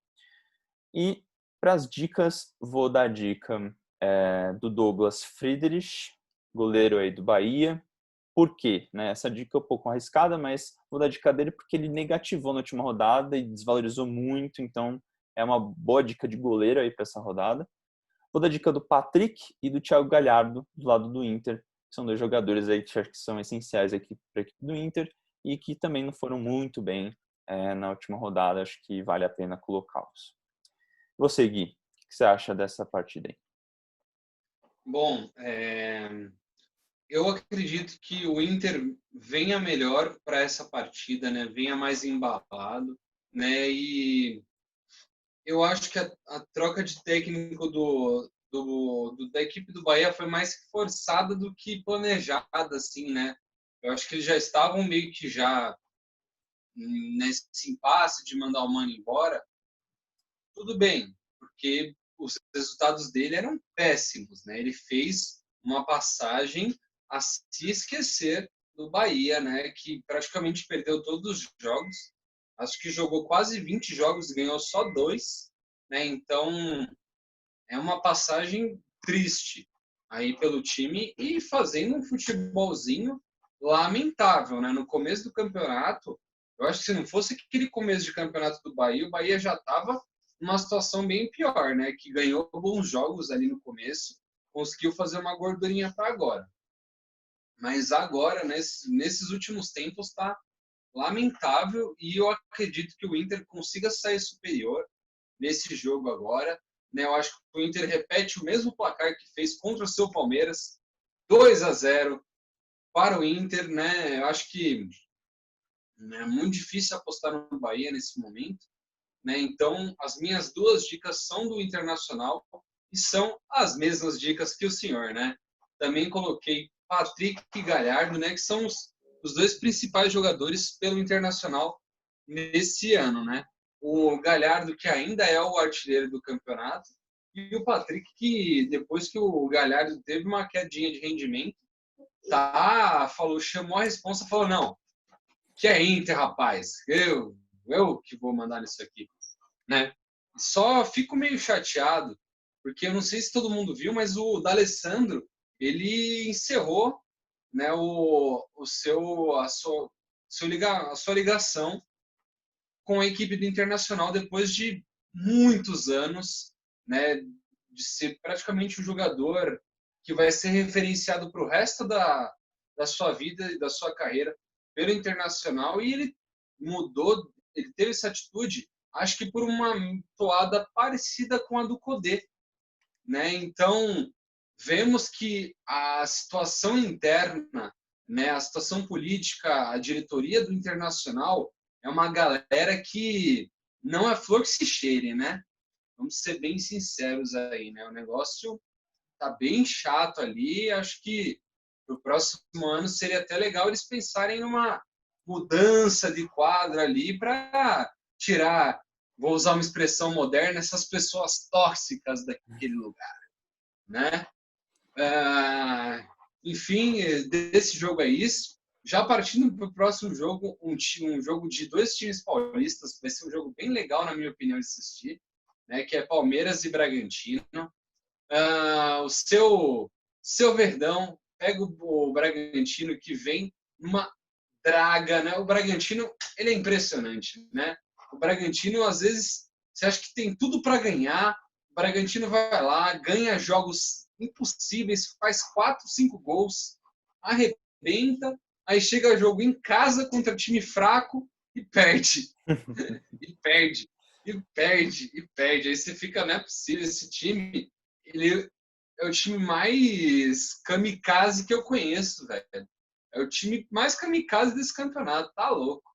E para as dicas, vou dar a dica do Douglas Friedrich, goleiro aí do Bahia. Por quê? Né? Essa dica é um pouco arriscada, mas vou dar a dica dele porque ele negativou na última rodada e desvalorizou muito, então é uma boa dica de goleiro aí para essa rodada. Vou dar a dica do Patrick e do Thiago Galhardo, do lado do Inter, que são dois jogadores aí que acho que são essenciais aqui para a equipe do Inter e que também não foram muito bem na última rodada, acho que vale a pena colocá-los. Você, Gui, o que você acha dessa partida aí? Bom, eu acredito que o Inter venha melhor para essa partida, né? Venha mais embalado, né? E eu acho que a troca de técnico da equipe do Bahia foi mais forçada do que planejada, assim, né? Eu acho que eles já estavam meio que já nesse impasse de mandar o Mano embora. Tudo bem, porque os resultados dele eram péssimos, né? Ele fez uma passagem a se esquecer do Bahia, né? Que praticamente perdeu todos os jogos, Acho que jogou quase 20 jogos e ganhou só 2, né? Então é uma passagem triste aí pelo time e fazendo um futebolzinho lamentável, né? No começo do campeonato, eu acho que se não fosse aquele começo de campeonato do Bahia, o Bahia já estava numa situação bem pior, né? Que ganhou bons jogos ali no começo, conseguiu fazer uma gordurinha para agora. Mas agora, nesses últimos tempos, está lamentável e eu acredito que o Inter consiga sair superior nesse jogo agora. Né? Eu acho que o Inter repete o mesmo placar que fez contra o seu Palmeiras, 2-0 para o Inter. Né? Eu acho que é muito difícil apostar no Bahia nesse momento. Né? Então, as minhas duas dicas são do Internacional e são as mesmas dicas que o senhor. Né? Também coloquei Patrick e Galhardo, né? Que são os dois principais jogadores pelo Internacional nesse ano. Né? O Galhardo, que ainda é o artilheiro do campeonato, e o Patrick, que depois que o Galhardo teve uma quedinha de rendimento, chamou a responsa, falou, não, que é Inter, rapaz, eu que vou mandar nisso aqui, né? Só fico meio chateado, porque eu não sei se todo mundo viu, mas o D'Alessandro, ele encerrou, né, a sua ligação com a equipe do Internacional depois de muitos anos, né, de ser praticamente um jogador que vai ser referenciado para o resto da sua vida e da sua carreira pelo Internacional, e ele mudou, ele teve essa atitude, acho que por uma toada parecida com a do Codê, né? Então, vemos que a situação interna, né, a situação política, a diretoria do Internacional é uma galera que não é flor que se cheire, né? Vamos ser bem sinceros aí, né? O negócio tá bem chato ali. Acho que para o próximo ano seria até legal eles pensarem numa mudança de quadro ali para tirar, vou usar uma expressão moderna, essas pessoas tóxicas daquele lugar, né? Enfim, desse jogo é isso. Já partindo para o próximo jogo, um jogo de dois times paulistas, vai ser um jogo bem legal, na minha opinião, de assistir, né, que é Palmeiras e Bragantino. O seu Verdão pega o Bragantino, que vem numa draga, né? O Bragantino, ele é impressionante, né? O Bragantino, às vezes, você acha que tem tudo para ganhar, o Bragantino vai lá, ganha jogos impossíveis, faz 4, 5 gols, arrebenta, aí chega o jogo em casa contra time fraco e perde. E perde, e perde, e perde. Aí você fica, não é possível, esse time, ele é o time mais kamikaze que eu conheço, velho. É o time mais kamikaze desse campeonato, tá louco.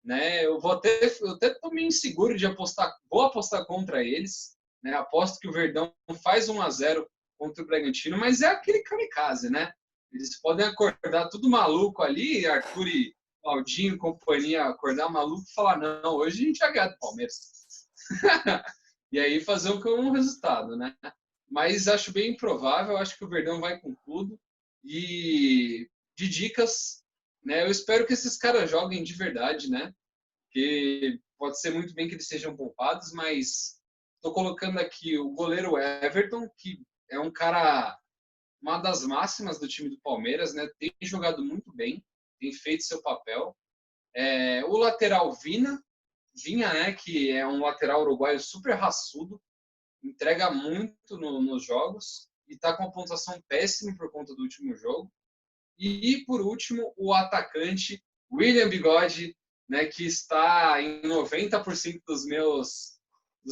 Né? Eu até tô meio inseguro de apostar, vou apostar contra eles, né? Aposto que o Verdão faz 1-0 contra o Bragantino, mas é aquele kamikaze, né? Eles podem acordar tudo maluco ali, Arthur e Claudinho e companhia acordar maluco e falar, não, hoje a gente vai ganhar do Palmeiras. E aí fazer um resultado, né? Mas acho bem improvável, acho que o Verdão vai com tudo. E de dicas, né? Eu espero que esses caras joguem de verdade, né? Que pode ser muito bem que eles sejam poupados, mas estou colocando aqui o goleiro Everton, que é um cara, uma das máximas do time do Palmeiras, né? Tem jogado muito bem, tem feito seu papel. O lateral Vinha, né? Que é um lateral uruguaio super raçudo, entrega muito nos jogos e está com uma pontuação péssima por conta do último jogo. E, por último, o atacante William Bigode, né, que está em 90% dos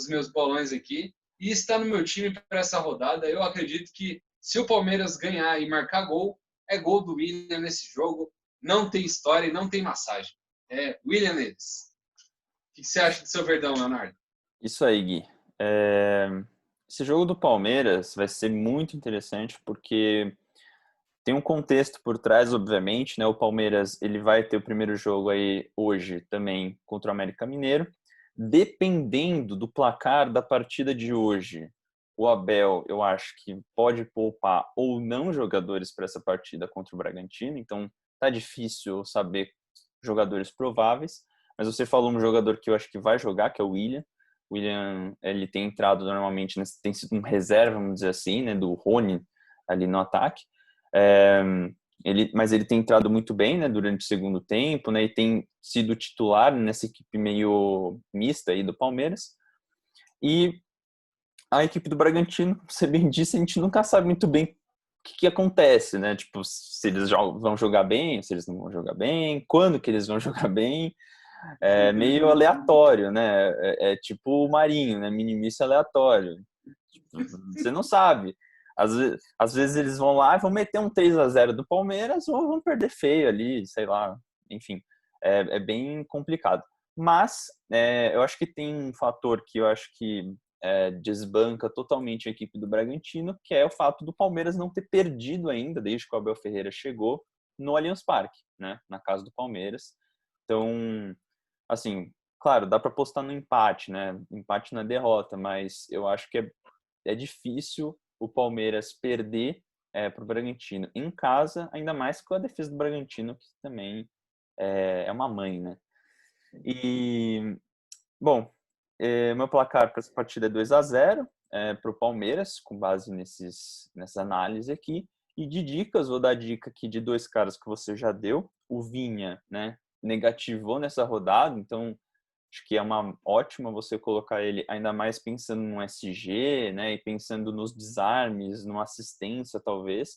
meus bolões aqui e está no meu time para essa rodada. Eu acredito que se o Palmeiras ganhar e marcar gol, é gol do William nesse jogo. Não tem história e não tem massagem. É William Neves. O que você acha do seu Verdão, Leonardo? Isso aí, Gui. É, Esse jogo do Palmeiras vai ser muito interessante porque tem um contexto por trás, obviamente, né? O Palmeiras, ele vai ter o primeiro jogo aí hoje também contra o América Mineiro. Dependendo do placar da partida de hoje, o Abel, eu acho que pode poupar ou não jogadores para essa partida contra o Bragantino, então tá difícil saber jogadores prováveis, Mas você falou um jogador que eu acho que vai jogar, que é o William. O William, ele tem entrado normalmente, né, tem sido um reserva, vamos dizer assim, né, do Rony ali no ataque. É, mas ele tem entrado muito bem, né, durante o segundo tempo, né, e tem sido titular nessa equipe meio mista aí do Palmeiras. E a equipe do Bragantino, como você bem disse, a gente nunca sabe muito bem o que acontece, né? Tipo, se eles vão jogar bem, se eles não vão jogar bem, quando que eles vão jogar bem. É meio aleatório, né? É tipo o Marinho, né? Minimício aleatório. Tipo, você não sabe. Às vezes eles vão lá e vão meter um 3-0 do Palmeiras ou vão perder feio ali, sei lá. Enfim, é bem complicado. Mas eu acho que tem um fator que eu acho que desbanca totalmente a equipe do Bragantino, que é o fato do Palmeiras não ter perdido ainda, desde que o Abel Ferreira chegou, no Allianz Parque, né? Na casa do Palmeiras. Então, assim, claro, dá para apostar no empate, né? Empate na derrota, mas eu acho que é difícil o Palmeiras perder para o Bragantino em casa, ainda mais com a defesa do Bragantino, que também é uma mãe, né? E, bom, meu placar para essa partida é 2-0 para o Palmeiras, com base nessa análise aqui. E de dicas, vou dar dica aqui de dois caras que você já deu. O Vinha, né, negativou nessa rodada, então acho que é uma ótima você colocar ele, ainda mais pensando no SG, né, e pensando nos desarmes, numa assistência talvez.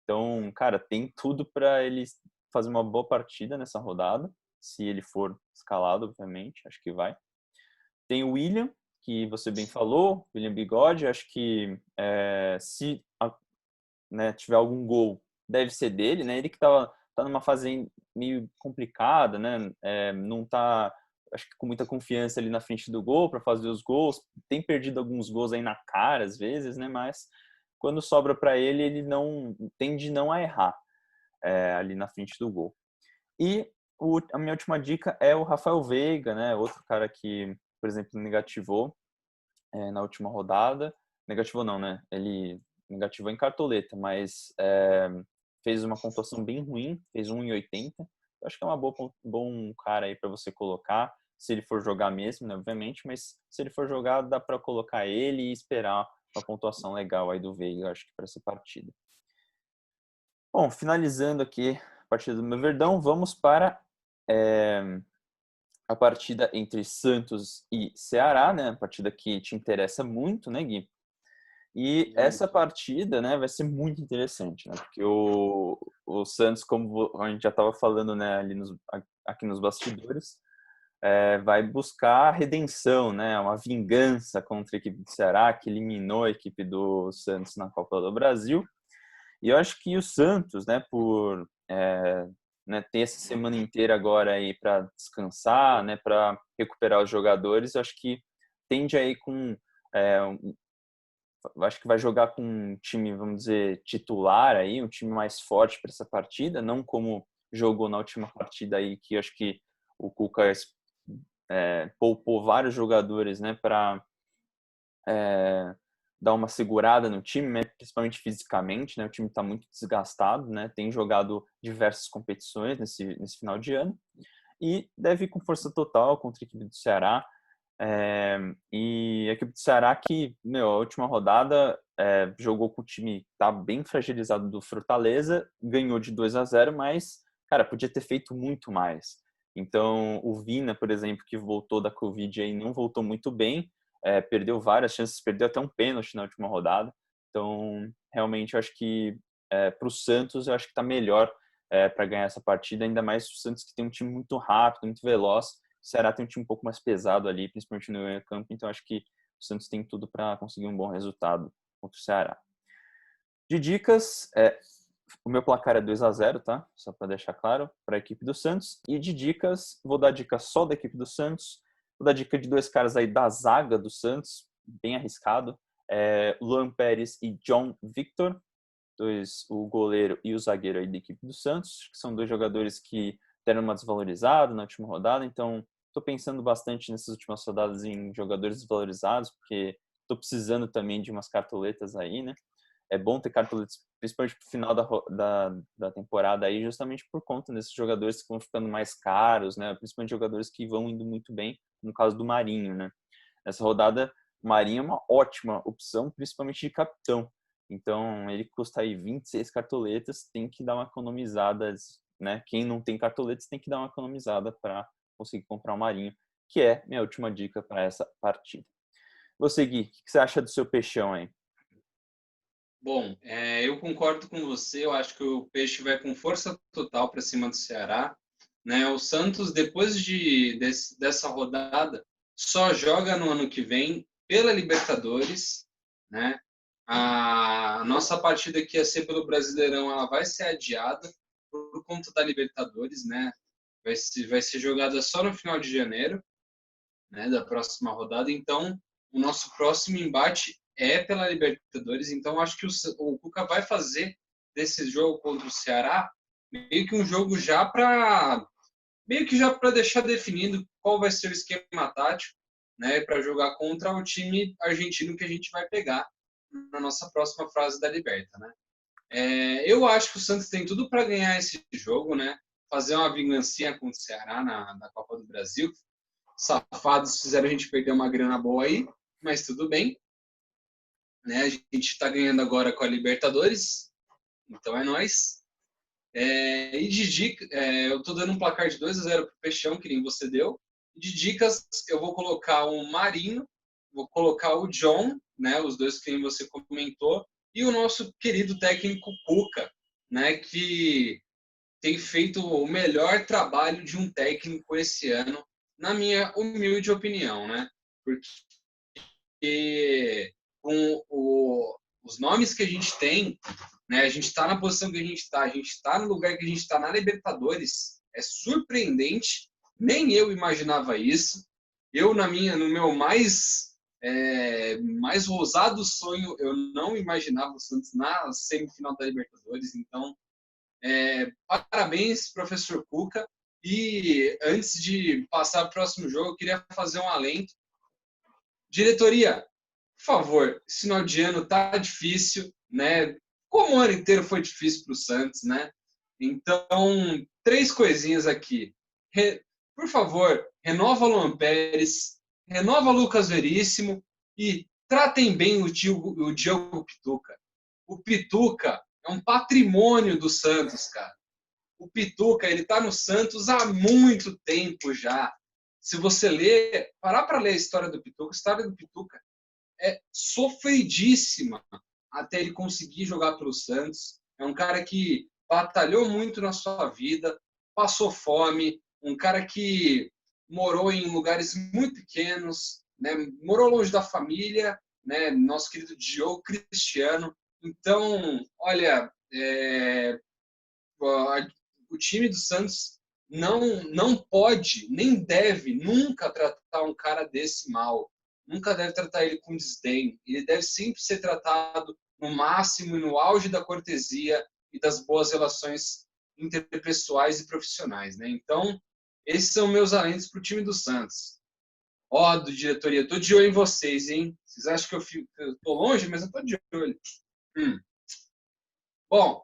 Então, cara, tem tudo para ele fazer uma boa partida nessa rodada, se ele for escalado, obviamente, acho que vai. Tem o William, que você bem falou, William Bigode, acho que se né, tiver algum gol, deve ser dele, né? Ele que tá numa fase meio complicada, né? Não tá, acho que com muita confiança ali na frente do gol para fazer os gols. Tem perdido alguns gols aí na cara às vezes, né? Mas quando sobra para ele, ele não tende não a errar ali na frente do gol. E a minha última dica é o Rafael Veiga, né? Outro cara que, por exemplo, negativou na última rodada. Negativou não, né? Ele negativou em cartoleta, mas fez uma pontuação bem ruim, fez 1,80. Eu acho que é uma bom cara aí para você colocar, se ele for jogar mesmo, né, obviamente, mas se ele for jogar, dá para colocar ele e esperar uma pontuação legal aí do Veiga, acho que para essa partida. Bom, finalizando aqui a partida do meu Verdão, vamos para a partida entre Santos e Ceará, né? A partida que te interessa muito, né, Gui? E essa partida, né, vai ser muito interessante, né? Porque o Santos, como a gente já estava falando, né, aqui nos bastidores, vai buscar a redenção, né? Uma vingança contra a equipe do Ceará, que eliminou a equipe do Santos na Copa do Brasil. E eu acho que o Santos, né, por né, ter essa semana inteira agora aí para descansar, né, para recuperar os jogadores, eu acho que tende aí com acho que vai jogar com um time, vamos dizer, titular aí, um time mais forte para essa partida, não como jogou na última partida aí, que eu acho que o Cuca poupou vários jogadores, né, para dar uma segurada no time, né, principalmente fisicamente, né, o time está muito desgastado, né, tem jogado diversas competições nesse final de ano e deve ir com força total contra a equipe do Ceará. E a equipe do Ceará que, a última rodada jogou com o time que tá bem fragilizado do Fortaleza, ganhou de 2-0, mas, cara, podia ter feito muito mais. Então, o Vina, por exemplo, que voltou da Covid aí, não voltou muito bem, perdeu várias chances, perdeu até um pênalti na última rodada. Então, realmente, eu acho que para o Santos, eu acho que está melhor para ganhar essa partida, ainda mais o Santos que tem um time muito rápido, muito veloz. O Ceará tem um time um pouco mais pesado ali, principalmente no meio campo, então acho que o Santos tem tudo para conseguir um bom resultado contra o Ceará. De dicas, o meu placar é 2-0, tá? Só para deixar claro, para a equipe do Santos. E de dicas, vou dar dica só da equipe do Santos. Vou dar dica de dois caras aí da zaga do Santos, bem arriscado. Luan Pérez e John Victor, o goleiro e o zagueiro aí da equipe do Santos, que são dois jogadores que deram uma desvalorizada na última rodada, então estou pensando bastante nessas últimas rodadas em jogadores desvalorizados, porque estou precisando também de umas cartoletas aí, né? É bom ter cartoletas principalmente pro final da temporada aí, justamente por conta desses jogadores que vão ficando mais caros, né? Principalmente jogadores que vão indo muito bem, no caso do Marinho, né? Nessa rodada, o Marinho é uma ótima opção, principalmente de capitão. Então, ele custa aí 26 cartoletas, tem que dar uma economizada, né? Quem não tem cartoletas tem que dar uma economizada para conseguir comprar o Marinho, que é minha última dica para essa partida. Você, Gui, o que você acha do seu peixão aí? Bom, eu concordo com você. Eu acho que o Peixe vai com força total para cima do Ceará, né? O Santos, depois dessa rodada, só joga no ano que vem pela Libertadores, né? A nossa partida que ia ser pelo Brasileirão, ela vai ser adiada por conta da Libertadores, né? Vai ser jogada só no final de janeiro, né? Da próxima rodada. Então, o nosso próximo embate é pela Libertadores. Então, acho que o Cuca vai fazer desse jogo contra o Ceará meio que um jogo já para deixar definido qual vai ser o esquema tático, né, para jogar contra o time argentino que a gente vai pegar na nossa próxima fase da Liberta, né? Eu acho que o Santos tem tudo para ganhar esse jogo, né? Fazer uma vingancinha com o Ceará na Copa do Brasil. Safados fizeram a gente perder uma grana boa aí, mas tudo bem, né? A gente está ganhando agora com a Libertadores, então é nóis. E de dica, eu estou dando um placar de 2-0 para o Peixão, que nem você deu. De dicas, eu vou colocar o Marinho, vou colocar o John, né? Os dois que nem você comentou, e o nosso querido técnico Cuca, né? Que tem feito o melhor trabalho de um técnico esse ano, na minha humilde opinião, né? Porque com os nomes que a gente tem, né? A gente está na posição que a gente está no lugar que a gente está na Libertadores, é surpreendente. Nem eu imaginava isso. Eu no meu mais ousado sonho, eu não imaginava o Santos na semifinal da Libertadores. Então, parabéns, professor Cuca. E antes de passar para o próximo jogo, eu queria fazer um alento. Diretoria, por favor, esse final de ano tá difícil, né? Como o ano inteiro foi difícil para o Santos, né? Então, 3 coisinhas aqui. Por favor, renova o Luan Pérez, renova o Lucas Veríssimo e tratem bem o Diogo Pituca. O Pituca é um patrimônio do Santos, cara. O Pituca, ele tá no Santos há muito tempo já. Se você parar para ler a história do Pituca é sofridíssima até ele conseguir jogar pelo Santos. É um cara que batalhou muito na sua vida, passou fome, um cara que morou em lugares muito pequenos, né? Morou longe da família, né? Nosso querido Diogo Cristiano. Então, olha, o time do Santos não pode, nem deve nunca tratar um cara desse mal. Nunca deve tratar ele com desdém. Ele deve sempre ser tratado no máximo e no auge da cortesia e das boas relações interpessoais e profissionais, né? Então, esses são meus alentos para o time do Santos. Ó, do diretoria, tô de olho em vocês, hein? Vocês acham que eu tô longe, mas eu tô de olho. Bom,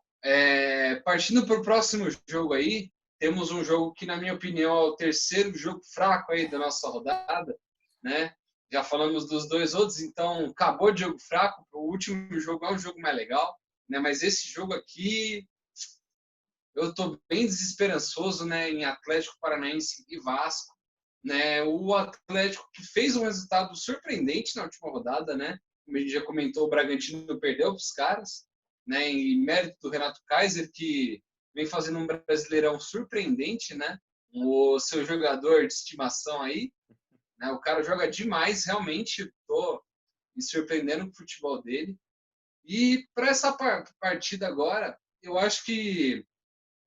partindo para o próximo jogo aí, temos um jogo que, na minha opinião, é o terceiro jogo fraco aí da nossa rodada, né? Já falamos dos 2 outros, então acabou de jogo fraco. O último jogo é um jogo mais legal, né? Mas esse jogo aqui, eu estou bem desesperançoso, né? Em Atlético Paranaense e Vasco, né? O Atlético que fez um resultado surpreendente na última rodada, né? Como a gente já comentou, o Bragantino perdeu para os caras, né? Em mérito do Renato Kaiser, que vem fazendo um Brasileirão surpreendente, né? O seu jogador de estimação aí, né? O cara joga demais, realmente. Estou me surpreendendo com o futebol dele. E para essa partida agora, eu acho que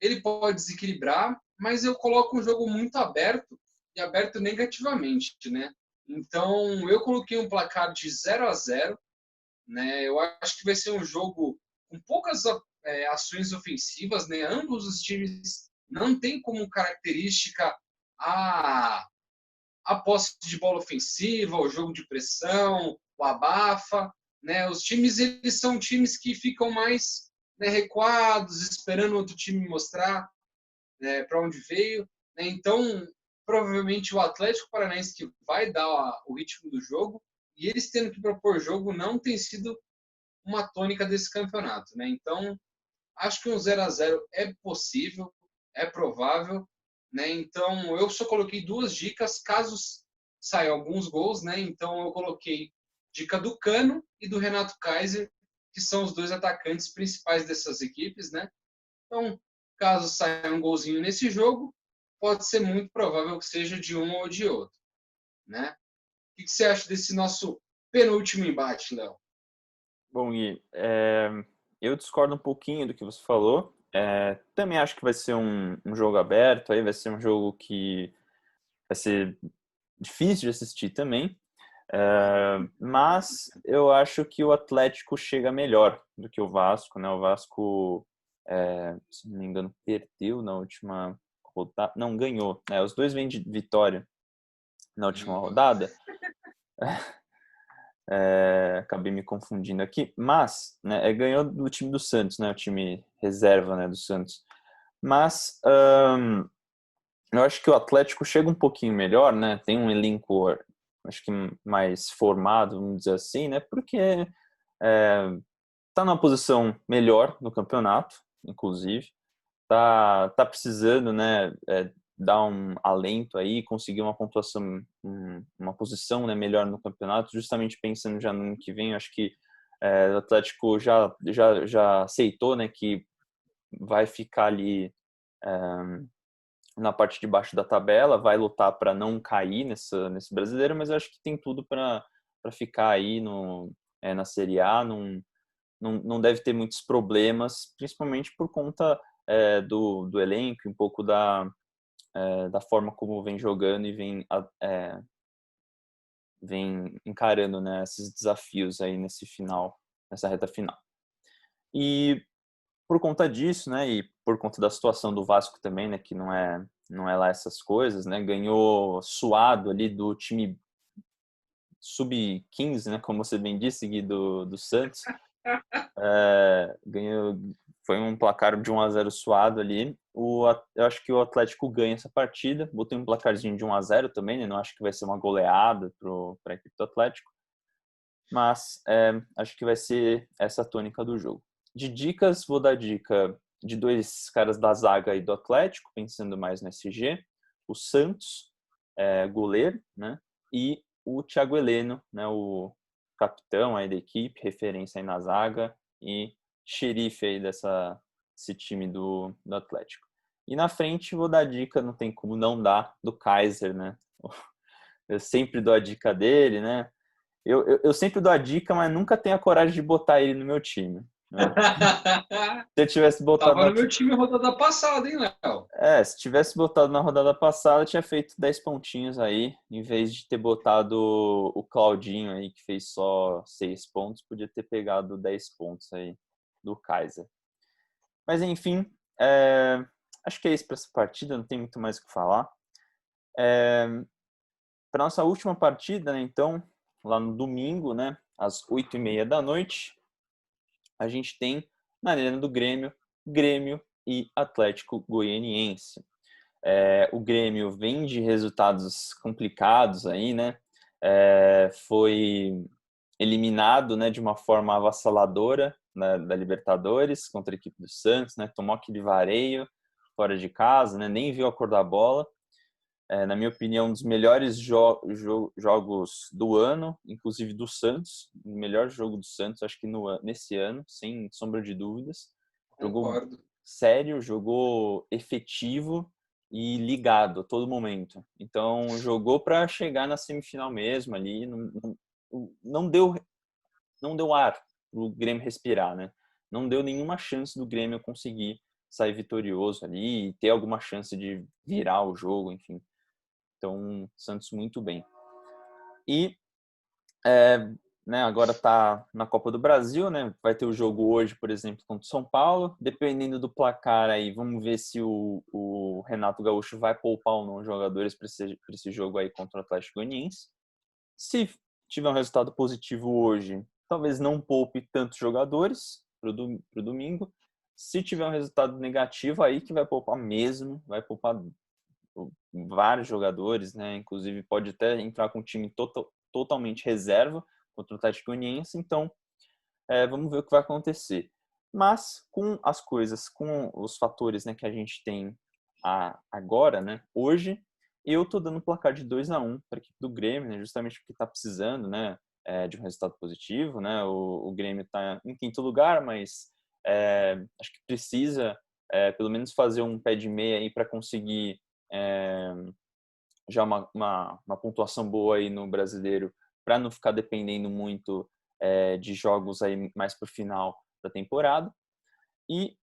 ele pode desequilibrar, mas eu coloco um jogo muito aberto e aberto negativamente, né? Então, eu coloquei um placar de 0-0, né? Eu acho que vai ser um jogo com poucas ações ofensivas, né? Ambos os times não têm como característica a posse de bola ofensiva, o jogo de pressão, o abafa, né? Os times, eles são times que ficam mais né, recuados, esperando o outro time mostrar, né, para onde veio. Né? Então, provavelmente o Atlético Paranaense que vai dar o ritmo do jogo, e eles tendo que propor jogo não tem sido uma tônica desse campeonato. Né? Então, acho que um 0-0 é possível, é provável. Né? Então, eu só coloquei 2 dicas, caso saiam alguns gols. Né? Então, eu coloquei dica do Cano e do Renato Kaiser, que são os 2 atacantes principais dessas equipes. Né? Então, caso saia um golzinho nesse jogo, pode ser muito provável que seja de um ou de outro. Né? O que você acha desse nosso penúltimo embate, Léo? Bom, Gui, eu discordo um pouquinho do que você falou. Também acho que vai ser um jogo aberto, aí vai ser um jogo que vai ser difícil de assistir também. Mas eu acho que o Atlético chega melhor do que o Vasco, né? O Vasco, se não me engano, perdeu na última rodada. Não, ganhou, né? Os dois vêm de vitória na última rodada. Acabei me confundindo aqui, mas né, ganhou do time do Santos, né? O time reserva, né, do Santos. Mas eu acho que o Atlético chega um pouquinho melhor, né? Tem um elenco, acho que mais formado, vamos dizer assim, né? Porque tá numa posição melhor no campeonato, inclusive. Tá precisando, né? Dar um alento aí, conseguir uma pontuação, uma posição, né, melhor no campeonato, justamente pensando já no ano que vem. Acho que o Atlético já aceitou, né, que vai ficar ali na parte de baixo da tabela, vai lutar para não cair nesse brasileiro, mas eu acho que tem tudo para ficar aí na Série A, não deve ter muitos problemas, principalmente por conta do elenco, um pouco da forma como vem jogando e vem encarando, né, esses desafios aí nessa reta final. E por conta disso, né, e por conta da situação do Vasco também, né, que não é lá essas coisas, né, ganhou suado ali do time sub-15, né, como você bem disse, Gui, do Santos. Ganhou, foi um placar de 1-0 suado ali. Eu acho que o Atlético ganha essa partida. Botei um placarzinho de 1-0 também, né, não acho que vai ser uma goleada para a equipe do Atlético, mas acho que vai ser essa a tônica do jogo. De dicas, vou dar dica de 2 caras da zaga aí do Atlético, pensando mais no SG, o Santos, goleiro, né, e o Thiago Heleno, né, o capitão aí da equipe, referência aí na zaga e xerife aí desse time do Atlético. E na frente vou dar dica, não tem como não dar, do Kaiser, né? Eu sempre dou a dica dele, né? Eu sempre dou a dica, mas nunca tenho a coragem de botar ele no meu time. Né? Se eu tivesse botado Tava no meu time rodada passada, hein, Léo? se tivesse botado na rodada passada, eu tinha feito 10 pontinhos aí, em vez de ter botado o Claudinho aí, que fez só 6 pontos, podia ter pegado 10 pontos aí do Kaiser. Mas enfim, acho que é isso para essa partida, não tem muito mais o que falar. Para nossa última partida, né, então, lá no domingo, né, às 8h30 da noite, a gente tem na Arena do Grêmio e Atlético Goianiense. O Grêmio vem de resultados complicados aí, né? Foi eliminado, né, de uma forma avassaladora da Libertadores contra a equipe do Santos, né? Tomou aquele vareio fora de casa, né? Nem viu a cor da bola. Na minha opinião, um dos melhores jogos do ano, inclusive do Santos. O melhor jogo do Santos, acho que nesse ano, sem sombra de dúvidas. Jogou Concordo. sério, jogou efetivo e ligado a todo momento. Então, jogou para chegar na semifinal mesmo ali. Não deu ar para o Grêmio respirar, né? Não deu nenhuma chance do Grêmio conseguir sair vitorioso ali e ter alguma chance de virar o jogo, enfim. Então, Santos muito bem. E né, agora está na Copa do Brasil, né? Vai ter o jogo hoje, por exemplo, contra o São Paulo. Dependendo do placar aí, vamos ver se o Renato Gaúcho vai poupar ou não os jogadores para esse jogo aí contra o Atlético Goianiense. Se tiver um resultado positivo hoje, talvez não poupe tantos jogadores para o domingo. Se tiver um resultado negativo, aí que vai poupar mesmo, vai poupar vários jogadores, né? Inclusive pode até entrar com um time totalmente reserva contra o Atlético Goianiense. Então, vamos ver o que vai acontecer. Mas com as coisas, com os fatores, né, que a gente tem agora, né, hoje, eu tô dando um placar de 2-1 para a equipe do Grêmio, né, justamente porque está precisando, né, de um resultado positivo, né? O Grêmio está em quinto lugar, mas acho que precisa pelo menos fazer um pé de meia aí para conseguir já uma pontuação boa aí no Brasileiro, para não ficar dependendo muito de jogos aí mais para o final da temporada. E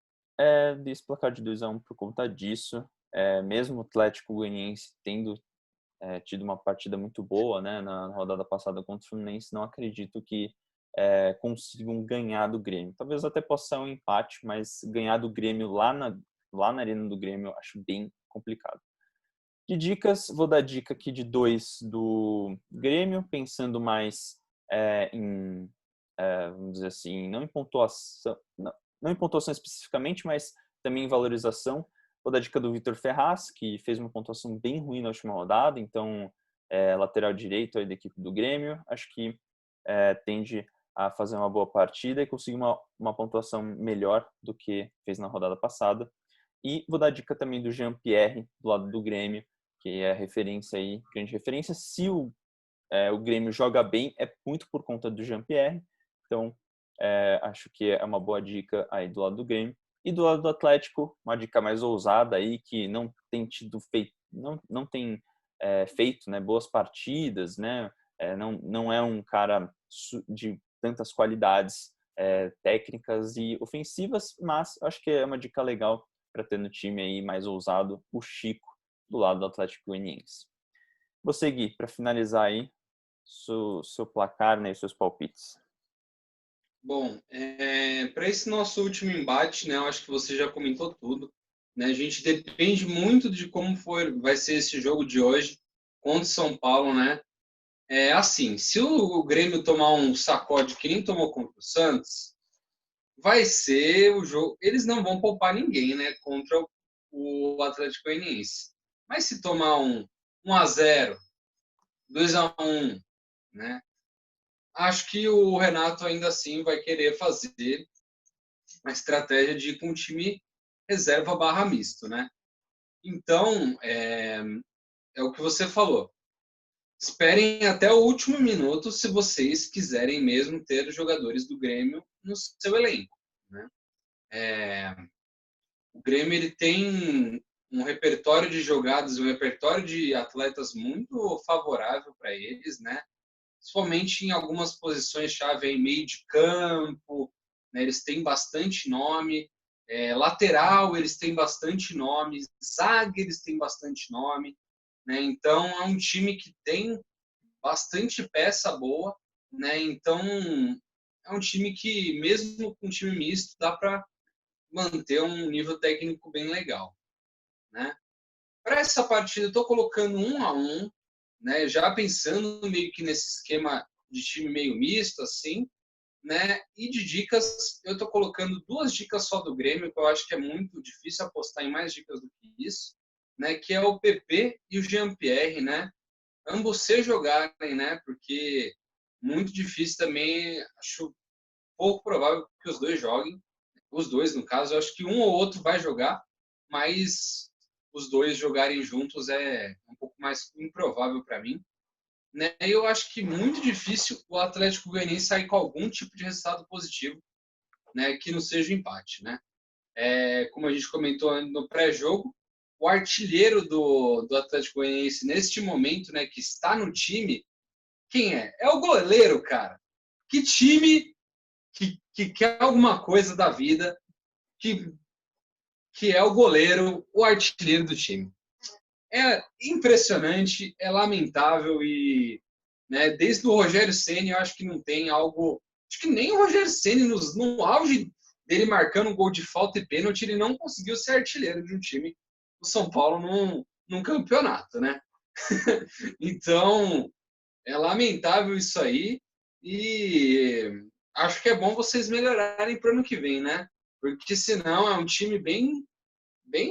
desse placar de 2-1 por conta disso, mesmo o Atlético Goianiense tendo tido uma partida muito boa, né, na rodada passada contra o Fluminense, não acredito que consigam ganhar do Grêmio. Talvez até possa ser um empate, mas ganhar do Grêmio lá na arena do Grêmio eu acho bem complicado. De dicas, vou dar dica aqui de 2 do Grêmio, pensando mais em, vamos dizer assim, não em pontuação especificamente, mas também em valorização. Vou dar dica do Vitor Ferraz, que fez uma pontuação bem ruim na última rodada, então lateral direito aí da equipe do Grêmio, acho que tende a fazer uma boa partida e conseguir uma pontuação melhor do que fez na rodada passada. E vou dar dica também do Jean-Pierre, do lado do Grêmio, que é referência aí, grande referência. Se o Grêmio joga bem, é muito por conta do Jean-Pierre. Então, acho que é uma boa dica aí do lado do Grêmio. E do lado do Atlético, uma dica mais ousada aí, que não tem não tem feito, né, boas partidas, né? Não é um cara de tantas qualidades técnicas e ofensivas, mas acho que é uma dica legal para ter no time aí mais ousado, o Chico, do lado do Atlético Goianiense. Vou seguir para finalizar aí seu placar, né, e seus palpites. Bom, para esse nosso último embate, né, eu acho que você já comentou tudo. Né, a gente depende muito de como vai ser esse jogo de hoje contra o São Paulo, né? Assim, se o Grêmio tomar um sacode que nem tomou contra o Santos, vai ser o jogo. Eles não vão poupar ninguém, né, contra o Atlético Goianiense. Mas se tomar um 1-0, 2-1, né? Acho que o Renato ainda assim vai querer fazer uma estratégia de ir com um time reserva barra misto, né? Então, é o que você falou. Esperem até o último minuto se vocês quiserem mesmo ter jogadores do Grêmio no seu elenco, né? O Grêmio ele tem um repertório de jogadas, um repertório de atletas muito favorável para eles, né? Principalmente em algumas posições-chave em meio de campo, né? Eles têm bastante nome, lateral eles têm bastante nome, zaga eles têm bastante nome, né? Então é um time que tem bastante peça boa, né? Então é um time que mesmo com um time misto dá para manter um nível técnico bem legal, né? Para essa partida eu estou colocando 1-1, né? Já pensando meio que nesse esquema de time meio misto assim, né? E de dicas, eu estou colocando 2 dicas só do Grêmio, que eu acho que é muito difícil apostar em mais dicas do que isso, né? Que é o PP e o Jean-Pierre, né? Ambos se jogarem, né? Porque muito difícil também, acho pouco provável que os dois joguem. Os dois, no caso, eu acho que um ou outro vai jogar, mas os dois jogarem juntos é um pouco mais improvável para mim. Né? Eu acho que muito difícil o Atlético Goianiense sair com algum tipo de resultado positivo, né, que não seja o empate, né? Como a gente comentou no pré-jogo, o artilheiro do Atlético Goianiense neste momento, né, que está no time, quem é? É o goleiro, cara. Que time que quer alguma coisa da vida, que é o goleiro, o artilheiro do time. É impressionante, é lamentável e, né, desde o Rogério Ceni eu acho que não tem algo, acho que nem o Rogério Ceni no auge dele marcando um gol de falta e pênalti, ele não conseguiu ser artilheiro de um time do São Paulo num campeonato, né? Então, é lamentável isso aí e acho que é bom vocês melhorarem para o ano que vem, né? porque senão é um time bem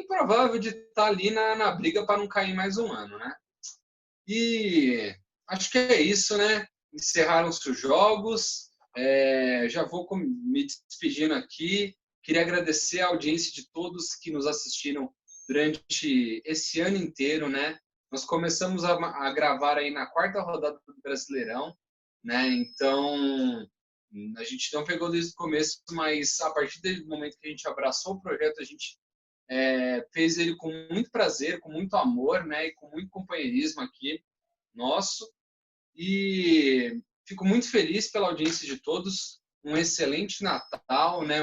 provável de estar ali na briga para não cair mais um ano, né? E acho que é isso, né? Encerraram-se os jogos. Já vou me despedindo aqui. Queria agradecer a audiência de todos que nos assistiram durante esse ano inteiro, né? Nós começamos a gravar aí na quarta rodada do Brasileirão, né? Então, a gente não pegou desde o começo, mas a partir do momento que a gente abraçou o projeto, a gente fez ele com muito prazer, com muito amor, né? E com muito companheirismo aqui nosso. E fico muito feliz pela audiência de todos. Um excelente Natal, né?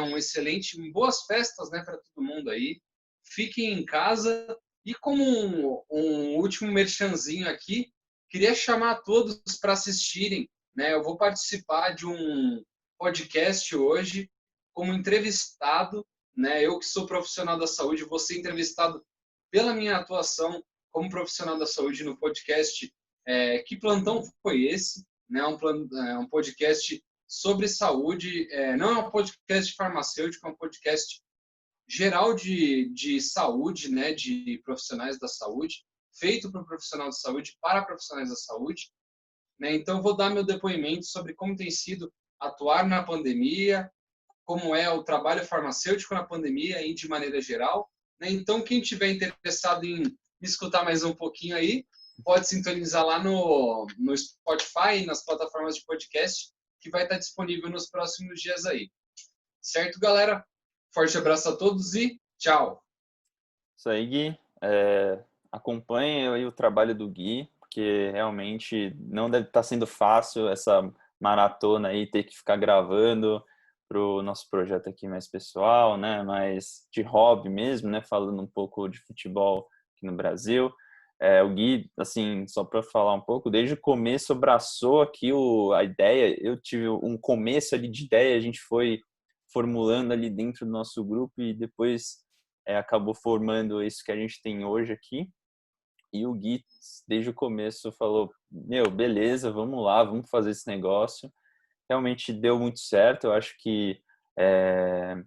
Boas festas, né, para todo mundo aí. Fiquem em casa. E como um último merchanzinho aqui, queria chamar todos para assistirem, né? Eu vou participar de um podcast hoje como entrevistado, né? Eu que sou profissional da saúde, vou ser entrevistado pela minha atuação como profissional da saúde no podcast Que Plantão Foi Esse? Né? Um podcast sobre saúde, não é um podcast farmacêutico, é um podcast geral de saúde, né? De profissionais da saúde, feito para o profissional de saúde, para profissionais da saúde. Né? Então, vou dar meu depoimento sobre como tem sido atuar na pandemia, como é o trabalho farmacêutico na pandemia e de maneira geral. Né? Então, quem tiver interessado em me escutar mais um pouquinho aí, pode sintonizar lá no Spotify, nas plataformas de podcast, que vai estar disponível nos próximos dias aí. Certo, galera? Forte abraço a todos e tchau! Isso aí, Gui. Acompanhe aí o trabalho do Gui, porque realmente não deve estar sendo fácil essa maratona aí, ter que ficar gravando para o nosso projeto aqui mais pessoal, né? Mais de hobby mesmo, né? Falando um pouco de futebol aqui no Brasil. O Gui, assim, só para falar um pouco, desde o começo abraçou aqui a ideia. Eu tive um começo ali de ideia, a gente foi formulando ali dentro do nosso grupo e depois acabou formando isso que a gente tem hoje aqui. E o Gui, desde o começo, falou: meu, beleza, vamos lá, vamos fazer esse negócio. Realmente deu muito certo. Eu acho que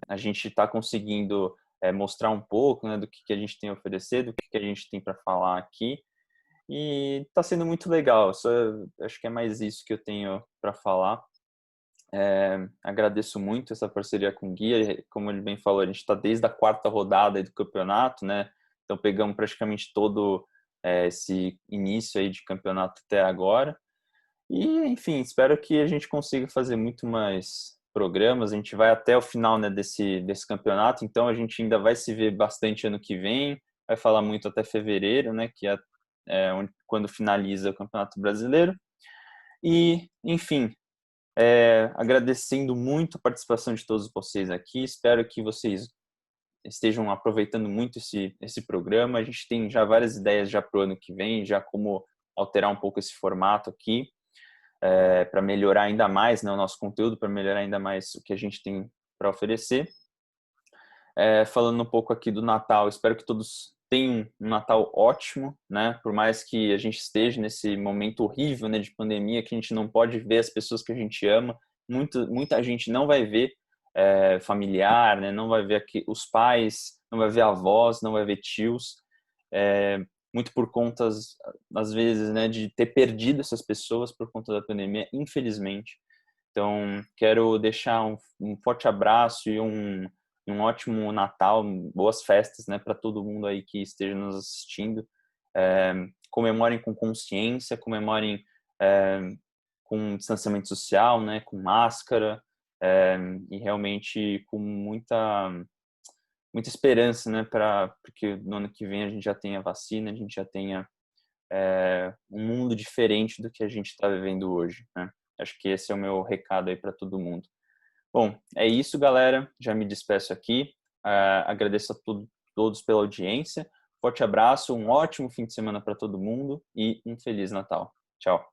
a gente está conseguindo mostrar um pouco, né, do que a gente tem a oferecer, do que a gente tem para falar aqui. E está sendo muito legal. Acho que é mais isso que eu tenho para falar. Agradeço muito essa parceria com o Gui. Como ele bem falou, a gente está desde a quarta rodada do campeonato, né? Então pegamos praticamente todo esse início aí de campeonato até agora. E, enfim, espero que a gente consiga fazer muito mais programas. A gente vai até o final, né, desse campeonato, então a gente ainda vai se ver bastante ano que vem. Vai falar muito até fevereiro, né, que quando finaliza o Campeonato Brasileiro. E, enfim, agradecendo muito a participação de todos vocês aqui. Espero que vocês estejam aproveitando muito esse programa. A gente tem já várias ideias já para o ano que vem, já como alterar um pouco esse formato aqui, para melhorar ainda mais, né, o nosso conteúdo, para melhorar ainda mais o que a gente tem para oferecer. Falando um pouco aqui do Natal, espero que todos tenham um Natal ótimo, né? Por mais que a gente esteja nesse momento horrível, né, de pandemia, que a gente não pode ver as pessoas que a gente ama, muita gente não vai ver familiar, né? Não vai ver aqui os pais, não vai ver avós, não vai ver tios, muito por conta, às vezes, né, de ter perdido essas pessoas por conta da pandemia, infelizmente. Então, quero deixar um forte abraço e um ótimo Natal, boas festas, né, para todo mundo aí que esteja nos assistindo. Comemorem com consciência, comemorem com distanciamento social, né, com máscara, e realmente com muita esperança, né, porque no ano que vem a gente já tenha vacina, a gente já tenha um mundo diferente do que a gente está vivendo hoje, né? Acho que esse é o meu recado aí para todo mundo. Bom, é isso, galera. Já me despeço aqui. Agradeço a todos pela audiência. Forte abraço, um ótimo fim de semana para todo mundo e um Feliz Natal. Tchau.